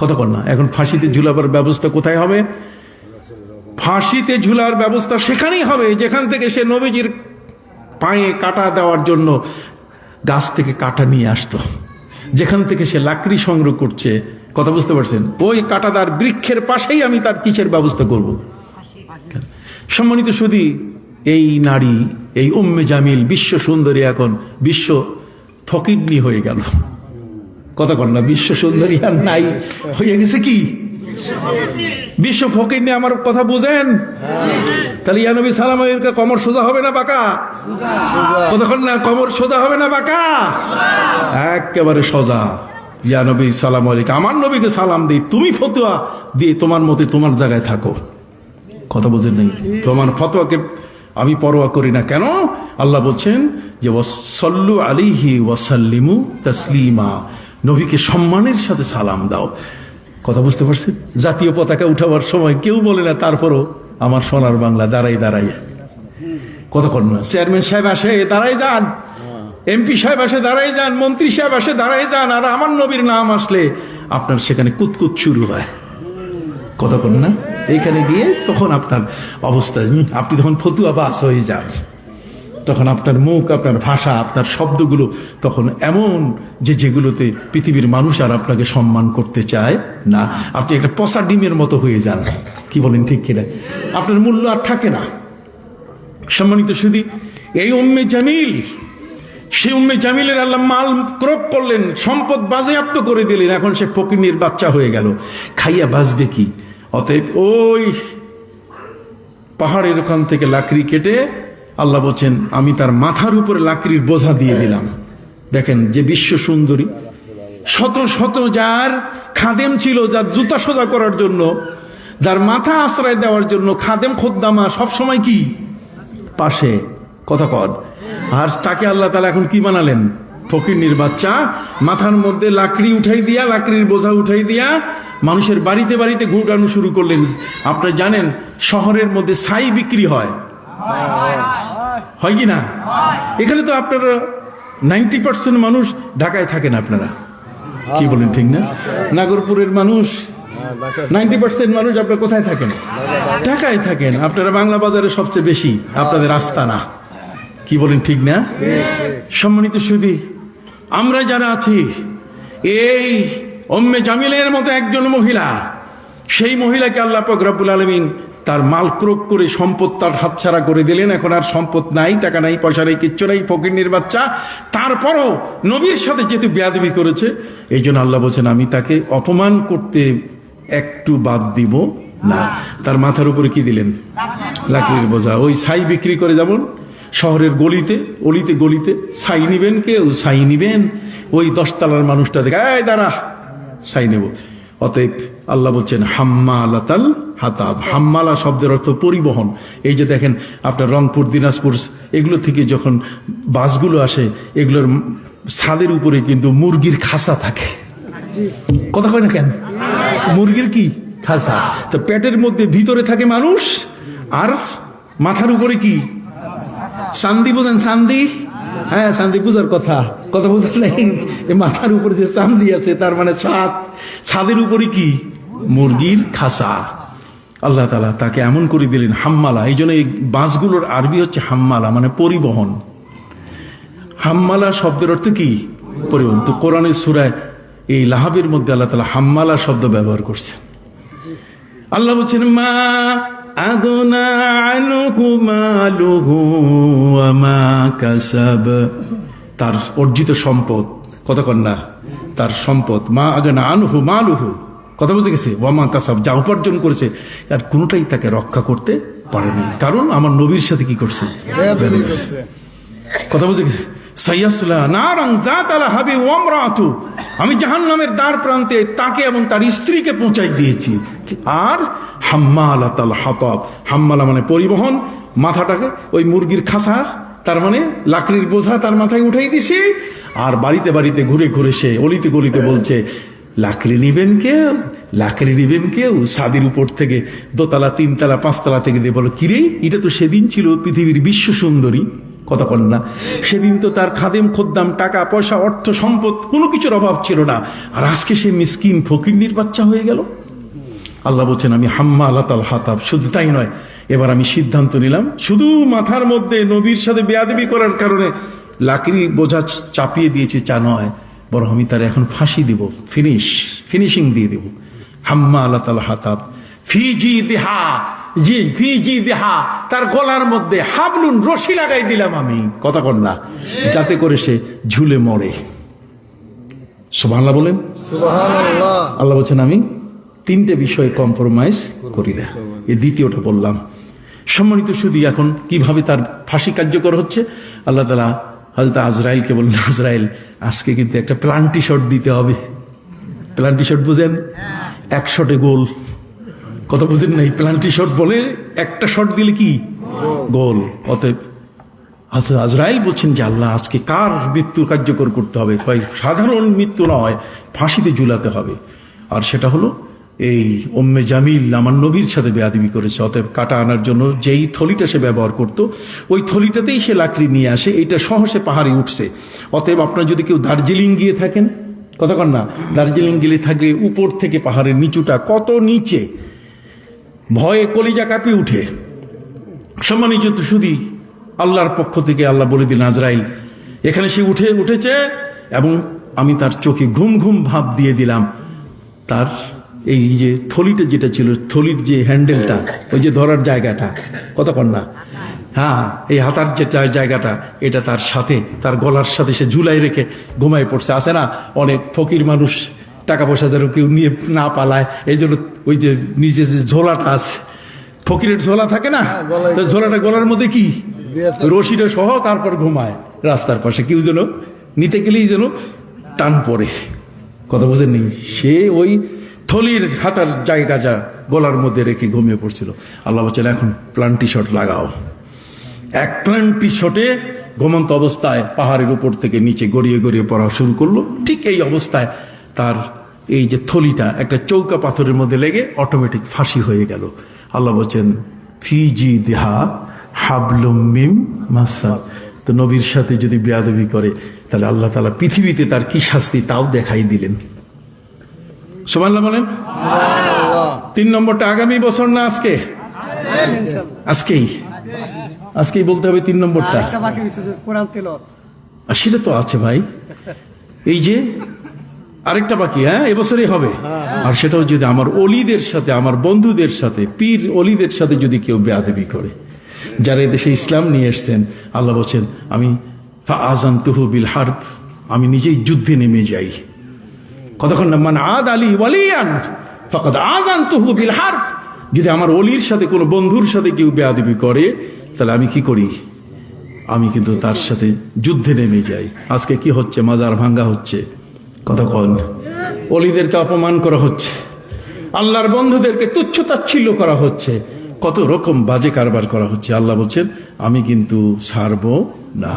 কথা বল না? এখন ফাঁসিতে ঝুলাবার ব্যবস্থা কোথায় হবে? ফাঁসিতে ঝুলার ব্যবস্থা সেখানেই হবে যেখান থেকে সে নবীজির পায়ে কাটা দেওয়ার জন্য গাছ থেকে কাটা নিয়ে আসতো, যেখান থেকে সে লাকড়ি সংগ্রহ করছে। কথা বুঝতে পারছেন? ওই কাটাদার বৃক্ষের পাশেই আমি তার কিসের ব্যবস্থা করব। সম্মানিত সুধী, এই নারী, এই উম্মে জামিল বিশ্ব সুন্দরী এখন বিশ্ব ফকিরনি হয়ে গেল। কথা বল না? বিশ্ব সুন্দরী আর নাই, হয়ে গেছে কি বিশ্ব ফকিরনি। আমার কথা বুঝেন? তাহলে ইয়া নবী সালাম আলাইকা কমর সোজা হবে না বাঁকা? কতক্ষণ না কমর সোজা হবে না বাঁকা? একেবারে সোজা। ইয়া নবী সালাম আলাইকা, আমার নবীকে সালাম দিই, তুমি ফতোয়া দিয়ে তোমার মতে তোমার জায়গায় থাকো। কথা বুঝেন নাই? তোমার ফতোয়াকে আমি পরোয়া করি না। কেন? আল্লাহ বলছেন যে ওয়াসাল্লু আলাইহি ওয়াসাল্লিমু তাসলিমা, নবীকে সম্মানের সাথে সালাম দাও। কথা বুঝতে পারছেন? জাতীয় পতাকা উঠাবার সময় কেউ বলে না, তারপরও আমার সোনার বাংলা দাঁড়াই দাঁড়াই। কথা কর না? চেয়ারম্যান সাহেব আসে দাঁড়াই যান, এমপি সাহেব আসে দাঁড়াই যান, মন্ত্রী সাহেব আসে দাঁড়াই যান, আর আমার নবীর নাম আসলে আপনার সেখানে কুতকুত শুরু হয়। কথা কর না? এইখানে গিয়ে তখন আপনার অবস্থা, আপনি তখন ফতুয়া বাস হয়ে যান। তখন আপনার মুখ, আপনার ভাষা, আপনার শব্দগুলো তখন এমন যে যেগুলোতে পৃথিবীর মানুষ আর আপনাকে সম্মান করতে চায় না। আপনি একটা পচা ডিমের মতো হয়ে যান। কি বলেন ঠিক কিনা? আপনার মূল্য আর থাকে না। সম্মানিত সুধী, এই উম্মে জামিল, সেই উম্মে জামিলের আল্লাহ মাল ক্রোপ করলেন, সম্পদ বাজেয়াপ্ত করে দিলেন। এখন সে ফকিরনির বাচ্চা হয়ে গেল, খাইয়া বাঁচবে কি? অতএব ওই পাহাড়ের ওখান থেকে লাকড়ি কেটে আল্লাহ বলছেন আমি তার মাথার উপরে লাকড়ির বোঝা দিয়ে দিলাম। দেখেন যে বিশ্ব সুন্দরী, শত শত যার খাদেম ছিল, যার জুতা সোজা করার জন্য, যার মাথা আশ্রয় দেওয়ার জন্য খাদেম খোদ্দামা সবসময় কি পাশে। কথা কর। আর তাকে আল্লাহ তাআলা এখন কি বানালেন? ফকিরনির বাচ্চা। মাথার মধ্যে লাকড়ি উঠাই দিয়া, লাকড়ির বোঝা উঠাই দিয়া মানুষের বাড়িতে বাড়িতে ঘুরানো শুরু করলেন। আপনারা জানেন শহরের মধ্যে ছাই বিক্রি হয়, হয় কি না? এখানে তো আপনারা 90% মানুষ ঢাকায় থাকেন। আপনারা কি বলেন ঠিক না? নাগরপুরের মানুষ 90% মানুষ আপনারা কোথায় থাকেন? ঢাকায় থাকেন। আপনারা বাংলা বাজারে সবচেয়ে বেশি আপনাদের আস্তানা। কি বলেন ঠিক না? সম্মানিত সুধী, আমরা যারা আছি, এই উম্মে জামিলের মতো একজন মহিলা, সেই মহিলাকে আল্লাহ পাক রব্বুল আলামিন তার মাল ক্রোক করে সম্পদ তার হাতছাড়া করে দিলেন। এখন আর সম্পদ নাই, টাকা নাই, পয়সা নাই, কিচ্ছু নাই, ফকিরনির বাচ্চা। তারপরও নবীর সাথে যেহেতু বেয়াদবি করেছে, এই জন্য আল্লাহ বলছেন আমি তাকে অপমান করতে একটু বাদ দিব না। তার মাথার উপরে কি দিলেন? লাকড়ির বোঝা। ওই ছাই বিক্রি করে, যেমন শহরের গলিতে অলিতে গলিতে ছাই নিবেন, কেউ ছাই নিবেন, ওই 10 তলার মানুষটা দেখে এই দাঁড়া ছাই নেব। অতএব আল্লাহ বলছেন হাম্মালাতাল হাতাব। হাম্মালা শব্দের অর্থ পরিবহন। এই যে দেখেন আপনার রংপুর, দিনাজপুর এগুলো থেকে যখন বাসগুলো আসে, এগুলোর ছাদের উপরে কিন্তু মুরগির খাসা থাকে। কথা কয় না কেন? মুরগির কি খাসা? তো পেটের মধ্যে ভিতরে থাকে মানুষ, আর মাথার উপরে কি চান্দি। বোঝেন চান্দি? হ্যাঁ, চান্দি পূজার কথা বোঝেন নাই? মাথার উপরে যে চান্দি আছে তার মানে ছাদের উপরে কি মুরগির খাসা। আল্লাহ তাআলা তাকে এমন করে দিলেন হাম্মালা। এই জন্য এই বাসগুলোর আরবি হচ্ছে হাম্মালা, মানে পরিবহন। হাম্মালা শব্দের অর্থ কি? পরিবহন। তো কোরআনের সূরায় এই লাহাবের মধ্যে আল্লাহ তাআলা হাম্মালা শব্দ ব্যবহার করছেন। আল্লাহ বলছেন মা আগনা আনহু মালুহু ওয়া মা কাসাব, তার অর্জিত সম্পদ, কথা কন না, তার সম্পদ, মা আগনা আনহু মালুহু, কথা বুঝে গেছে, ওয়া মা কাসাব, যা উপার্জন করেছে আর কোনোটাই তাকে রক্ষা করতে পারে নাই, কারণ আমার নবীর সাথে কি করছে, বেয়াদবি করছে। কথা বুঝে গেছে। সাইয়াসলা নারান যাতা লাহাবি ওয়া ইমরাতু, আমি জাহান্নামের দ্বার প্রান্তে তাকে এবং তার স্ত্রীকে পৌঁছাই দিয়েছি। আর হাম্মালাতাল হাতাব, হাম্মালা মানে পরিবহন, মাথাটাকে ওই মুরগির খাসা, তার মানে লাকড়ির বোঝা তার মাথায় উঠাই দিছি। আর বাড়িতে বাড়িতে ঘুরে ঘুরে সে অলিতে গলিতে বলছে লাকড়ি নিবেন কেউ, লাকড়ি নিবেন কেউ। ছাদের উপর থেকে দোতলা, তিনতলা, পাঁচতলা থেকে দিয়ে বলো কিরে, এটা তো সেদিন ছিল পৃথিবীর বিশ্ব সুন্দরী, কথা বলেন না। সেদিন তো তার খাদেম খোদ্দাম, টাকা পয়সা, অর্থ সম্পদ কোনো কিছুর অভাব ছিল না, আর আজকে সে মিসকিন ফকিন্নির বাচ্চা হয়ে গেল। আল্লাহ বলছেন আমি হাম্মালাতাল হাতাব, শুধু তাই নয়, এবার আমি সিদ্ধান্ত নিলাম শুধু মাথার মধ্যে নবীর সাথে বেয়াদবি করার কারণে লাকড়ি বোঝা চাপিয়ে দিয়েছি চা নয়, বরং আমি তার এখন ফাঁসি দিব, ফিনিশিং দিয়ে দেব। হাম্মালাতাল হাতাব ফি জিদিহা, জি ফি জিদিহা, তার গলার মধ্যে হাবলুন, রশি লাগাই দিলাম আমি, কথা কন না, যাতে করে সে ঝুলে মরে। সুবহানাল্লাহ বলেন। সুবহানাল্লাহ। আল্লাহ বলছেন আমি তিনটে বিষয়ে কম্প্রোমাইজ করি না, এই দ্বিতীয়টা বললাম। সম্মানিত শুধু এখন কিভাবে তার ফাঁসি কার্যকর হচ্ছে, আল্লাহ তাআলা হযরত আজরাইলকে বললেন আজরাইল আজকে কিন্তু একটা প্লান্টি শট দিতে হবে। প্লান্টি শট বুঝেন, এক শটে গোল, কথা বুঝেন নাই, প্লান্টি শট বলে একটা শট দিলে কি গোল। অতএব আজরাইল বলছেন যে আল্লাহ আজকে কার মৃত্যু কার্যকর করতে হবে, সাধারণ মৃত্যু নয়, ফাঁসিতে ঝুলাতে হবে। আর সেটা হলো এই উম্মে জামিল আমার নবীর সাথে বেয়াদবি করেছে। অতএব কাটা আনার জন্য যেই থলিটা সে ব্যবহার করত, ওই থলিটাতেই সে লাকড়ি নিয়ে আসে, এইটা সহসে পাহাড়ে উঠছে। অতএব আপনার যদি কেউ দার্জিলিং গিয়ে থাকেন, কথা কন না, দার্জিলিং গেলে থাকলে উপর থেকে পাহাড়ের নিচুটা কত নিচে, ভয়ে কলিজা কাঁপিয়ে উঠে। সম্মানিত শুধু আল্লাহর পক্ষ থেকে আল্লাহ বলে দিলেন আজরাইল এখানে সে উঠেছে এবং আমি তার চোখে ঘুম ঘুম ভাব দিয়ে দিলাম। তার এই যে থলিটা যেটা ছিল, থলির যে হ্যান্ডেলটা, ওই যে ধরার জায়গাটা, কথা কন না, হ্যাঁ এই হাতার যে জায়গাটা, এটা তার সাথে, তার গলার সাথে সে ঝুলাই রেখে ঘুমায় পড়ছে। আছে না অনেক ফকির মানুষ, টাকা পয়সা যেন কেউ নিয়ে না পালায়, এই জন্য ওই যে নিচে যে ঝোলাটা আছে, ফকিরের ঝোলা থাকে না, তো ঝোলাটা গলার মধ্যে কি রশিটা সহ তারপর ঘুমায় রাস্তার পাশে, কেউ যেন নিতে গেলেই যেন টান পড়ে, কথা বুঝেন নি। সে ওই থলির হাতার জায়গা যা গলার মধ্যে রেখে ঘুমিয়ে পড়ছিল। আল্লাহ বলছেন এখন প্লান্টি শট লাগাও। এক প্লান্টি শটে ঘুমন্ত অবস্থায় পাহাড়ের উপর থেকে নিচে গড়িয়ে গড়িয়ে পড়া শুরু করলো। ঠিক এই অবস্থায় তার এই যে থলিটা একটা চৌকা পাথরের মধ্যে লেগে অটোমেটিক ফাঁসি হয়ে গেল। আল্লাহ বলছেন ফিজি দেহা হাবলুম মিম মাসাদ। তো নবীর সাথে যদি বেয়াদবি করে তাহলে আল্লাহ তাআলা পৃথিবীতে তার কি শাস্তি তাও দেখাই দিলেন। সুবহানাল্লাহ বলেন। তিন নম্বরটা আগামী বছর না আজকে, আজকেই বলতে হবে তিন নম্বরটা। আর সেটা তো আছে ভাই, এই যে আরেকটা বাকি, হ্যাঁ এবছরই হবে। আর সেটাও যদি আমার অলিদের সাথে, আমার বন্ধুদের সাথে, পীর অলিদের সাথে যদি কেউ বেয়াদবি করে, যারা দেশে ইসলাম নিয়ে এসছেন, আল্লাহ বলছেন আমি ফাআযানতুহু বিল হারব, আমি নিজেই যুদ্ধে নেমে যাই। কতক্ষণ না মান আদ আলী ওয়ালিয়ান ফাকাদ আযানতুহু বিল হারব, যদি আমার অলির সাথে কোনো বন্ধুর সাথে কেউ বেয়াদবি করে তাহলে আমি কি করি, আমি কিন্তু তার সাথে যুদ্ধে নেমে যাই। আজকে কি হচ্ছে, মাজার ভাঙ্গা হচ্ছে, কতক্ষণ অলিদেরকে অপমান করা হচ্ছে, আল্লাহর বন্ধুদেরকে তুচ্ছ তাচ্ছিল্য করা হচ্ছে, কত রকম বাজে কারবার করা হচ্ছে। আল্লাহ বলছেন আমি কিন্তু ছাড়বো না।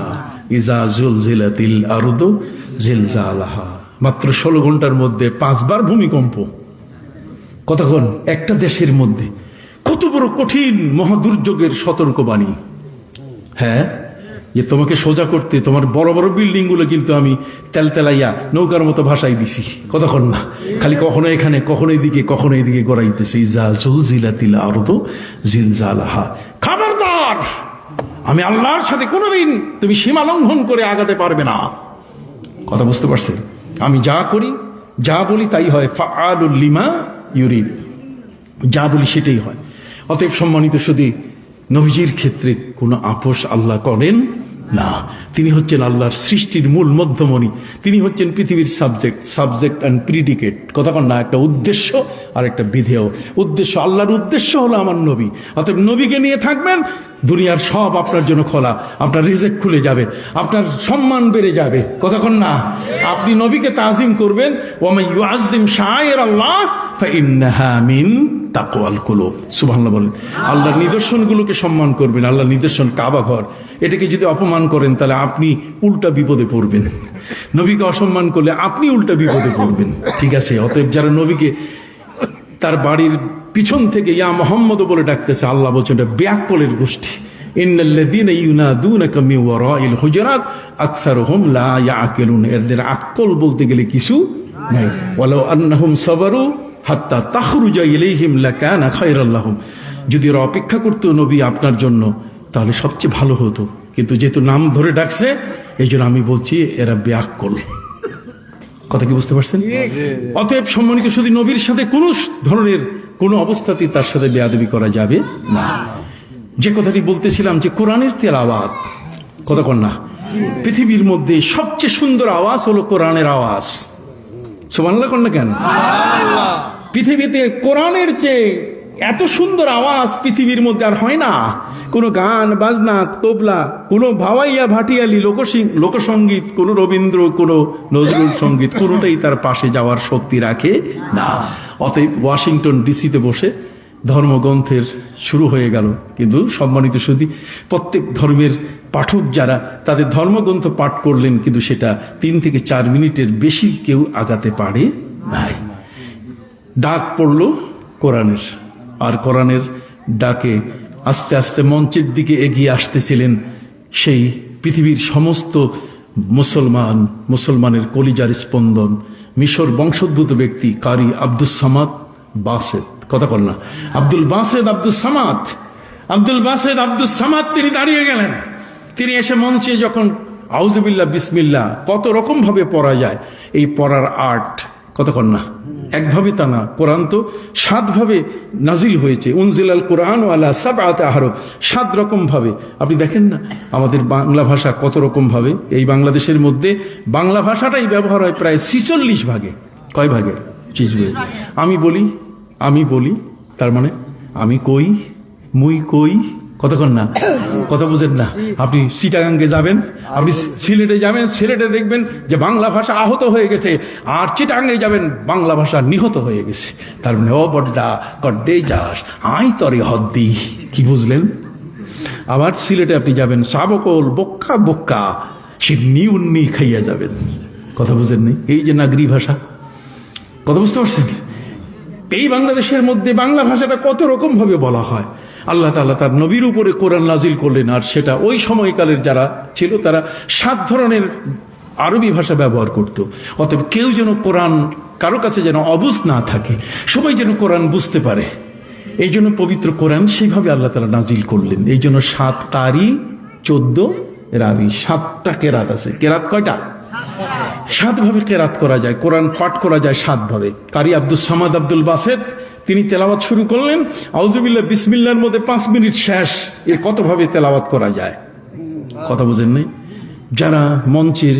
ইজা জুলজিলাতিল আরদু জিলজালাহা, মাত্র 16 ঘন্টার মধ্যে 5 বার ভূমিকম্প। কতক্ষণ একটা দেশের মধ্যে, কত বড় কঠিন মহাদুর্যোগের সতর্কবাণী। হ্যাঁ, যে তোমাকে সোজা করতে তোমার বড় বড় বিল্ডিং গুলো কিন্তু আমি তেলতেলাইয়া নৌকার মতো ভাষাই দিছি, কতক্ষণ না, খালি কখনো এখানে কখনো এদিকে কখনো এদিকে গড়াইতেছে। ইজা জুলজিলাতিল আরদু জিলজালাহা, খবরদার, আমি আল্লাহর সাথে কোনোদিন তুমি সীমা লঙ্ঘন করে আগাতে পারবে না। কথা বুঝতে পারছেন? আমি যা করি যা বলি তাই হয়, ফাআলুল লিমা ইউরিদ, যা বলি সেটাই হয়। অতএব সম্মানিত শুধু নবীজির ক্ষেত্রে কোনো আপোষ আল্লাহ করেন না। তিনি হচ্ছেন আল্লাহর সৃষ্টির মূল মধ্যমণি, তিনি হচ্ছেন পৃথিবীর সাবজেক্ট অ্যান্ড প্রিডিকেট, কথা কন না, একটা উদ্দেশ্য আর একটা বিধেয়। উদ্দেশ্য, আল্লাহর উদ্দেশ্য হলো আমার নবী, অতএব নবীকে নিয়ে থাকবেন, দুনিয়ার সব আপনার জন্য খোলা, আপনার রিজেক খুলে যাবে, আপনার সম্মান বেড়ে যাবে, কথা কন না। আপনি নবীকে তাজিম করবেন, ওয়া ইউআযযিম শাআইর আল্লাহ ফাইন্নাহা মিন তাকওয়াল কুলুব, সুবহানাল্লাহ বলেন। আল্লাহর নিদর্শনগুলোকে সম্মান করবেন। আল্লাহর নিদর্শন কাবা ঘর, এটাকে যদি অপমান করেন তাহলে আপনি উল্টা বিপদে পড়বেন। নবীকে অসম্মান করলে আপনি উল্টা বিপদে পড়বেন, ঠিক আছে? অতএব যারা নবীকে তার বাড়ির পিছন থেকে ইয়া মুহাম্মদ বলে ডাকতেছে, আল্লাহ বলছেন এটা ব্যাককলের গোষ্ঠী। ইন্নাল্লাযীনা ইউনাদুনাকা মিন ওয়ারাইল হুজুরাত আকসারুহুম লা ইয়াকিলুন, এদের আকল বলতে গেলে কিছু নাই। ওয়ালাউ আন্নাহুম সাবারু হাত্তা তাখরুজা ইলাইহিম লাকানা খায়রাল লাহুম, যদি ওরা অপেক্ষা করতো নবী আপনার জন্য তাহলে সবচেয়ে ভালো হতো, কিন্তু যেহেতু নাম ধরে ডাকছে এই জন্য আমি বলছি এরা ব্যাককল। কথা কি বুঝতে পারছেন? অতএব সম্মানিত শুধু নবীর সাথে কোনো ধরনের কোনো অবস্থাতেই তার সাথে বেয়াদবি করা যাবে না। যে কথাটি বলতেছিলাম যে কোরআনের তেলাওয়াত, কথা কন না, পৃথিবীর মধ্যে সবচেয়ে সুন্দর আওয়াজ হলো কোরআনের আওয়াজ, সুবহানাল্লাহ কন না কেন? পৃথিবীতে কোরআনের চেয়ে এত সুন্দর আওয়াজ পৃথিবীর মধ্যে আর হয় না। কোনো গান বাজনা, তবলা, কোনো ভাওয়াইয়া ভাটিয়ালি লোকসঙ্গীত, কোনো রবীন্দ্র, কোনো নজরুল সঙ্গীত, কোনোটাই তার পাশে যাওয়ার শক্তি রাখে না। অতএব ওয়াশিংটন ডিসিতে বসে ধর্মগ্রন্থের শুরু হয়ে গেল, কিন্তু সম্মানিত শুধু প্রত্যেক ধর্মের পাঠক যারা তাদের ধর্মগ্রন্থ পাঠ করলেন, কিন্তু সেটা 3 থেকে 4 মিনিটের বেশি কেউ আগাতে পারে নাই। ডাক পড়ল কোরআনের, আর কোরআনের ডাকে আস্তে আস্তে মঞ্চের দিকে এগিয়ে আসতেছিলেন সেই পৃথিবীর সমস্ত মুসলমানের কলিজার স্পন্দন, মিশর বংশোদ্ভূত ব্যক্তি কারি আব্দুস সামাদ বাসেদ, কথা বল না, আব্দুল বাসেদ আব্দুস সামাদ তিনি দাঁড়িয়ে গেলেন। তিনি এসে মঞ্চে যখন আউযুবিল্লাহ বিসমিল্লাহ কত রকম ভাবে পড়া যায়, এই পড়ার আর্ট, কতক্ষণ না, একভাবে তা না, কোরআন তো 7 ভাবে নাজিল হয়েছে, উনজিলাল কোরআন আলা সাবআতি আহরুফ, 7 রকম ভাবে। আপনি দেখেন না আমাদের বাংলা ভাষা কত রকম ভাবে, এই বাংলাদেশের মধ্যে বাংলা ভাষাটাই ব্যবহার হয় প্রায় 46 ভাগে। কয় ভাগে? 30 ভাগে। আমি বলি তার মানে আমি কই, মুই কই, কতক্ষণ না, কথা বুঝেন না। আপনি চিটাগাঙ্গে যাবেন, আপনি সিলেটে যাবেন, সিলেটে দেখবেন যে বাংলা ভাষা আহত হয়ে গেছে, আর চিটাগাঙ্গে যাবেন বাংলা ভাষা নিহত হয়ে গেছে। তার মানে ও বড্ডা কড্ডে যাস আই তরে হদ্দি, কি বুঝলেন? আবার সিলেটে আপনি যাবেন সাবকল বক্কা বক্কা সিন্নি উন্নি খাইয়া যাবেন, কথা বুঝেন নেই? এই যে নাগরি ভাষা, কথা বুঝতে পারছেন? এই বাংলাদেশের মধ্যে বাংলা ভাষাটা কত রকম ভাবে বলা হয়। আল্লাহ তাআলা তার নবীর উপরে কোরআন নাজিল করলেন, আর সেটা ওই সময়কালের যারা ছিল তারা 7 ধরনের আরবি ভাষা ব্যবহার করত। অতএব কেউ যেন কোরআন কারো কাছে যেন অবুঝ না থাকে, সবাই যেন কোরআন বুঝতে পারে, এই জন্য পবিত্র কোরআন সেইভাবে আল্লাহ তাআলা নাজিল করলেন। এই জন্য 7 কারি 14 রাবি, 7টা কেরাত আছে। কেরাত কয়টা? 7 ভাবে কেরাত করা যায়, কোরআন পাঠ করা যায় 7 ভাবে। কারি আব্দুস সামাদ আব্দুল বাসেদ তিনি তেলাওয়াত শুরু করলেন, আউযুবিল্লাহ বিসমিল্লাহর মধ্যে 5 মিনিট শেষ। এর কত ভাবে তেলাওয়াত করা যায়, কথা বুঝেন নাই? যারা মঞ্চের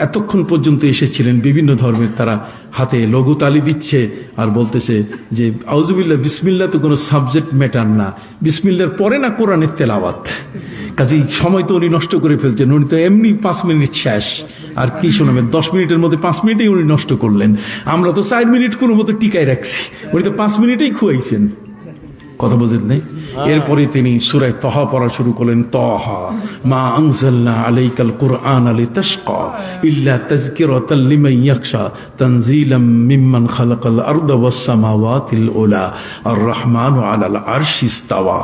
এতক্ষণ পর্যন্ত এসেছিলেন বিভিন্ন ধর্মের, তারা হাতে লঘু তালি দিচ্ছে আর বলতেছে যে আউযুবিল্লাহ বিসমিল্লাহ তো কোনো সাবজেক্ট ম্যাটার না, বিসমিল্লাহর পরে না কোরআনের তেলাওয়াত। কাজেই সময় তো উনি নষ্ট করে ফেলছেন, উনি তো এমনি 5 মিনিট শেষ, আর কি শোনাবেন? 10 মিনিটের মধ্যে 5 মিনিটেই উনি নষ্ট করলেন। আমরা তো 4 মিনিট কোনো মতো টিকায় রাখছি, উনি তো 5 মিনিটেই খুয়াইছেন, কথা বুঝেন নাই? এরপরে তিনি সূরা তাহা পড়া শুরু করলেন, তাহা মা আনজালনা আলাইকাল কুরআন লিতাশকা ইল্লা তাযকিরাতাল লিমান ইয়াখশা তানজিলাম মিম্মান খালাকাল আরদা ওয়াস সামাওয়াতিল উলা আর রহমানু আলাল আরশি ইস্তাওয়া।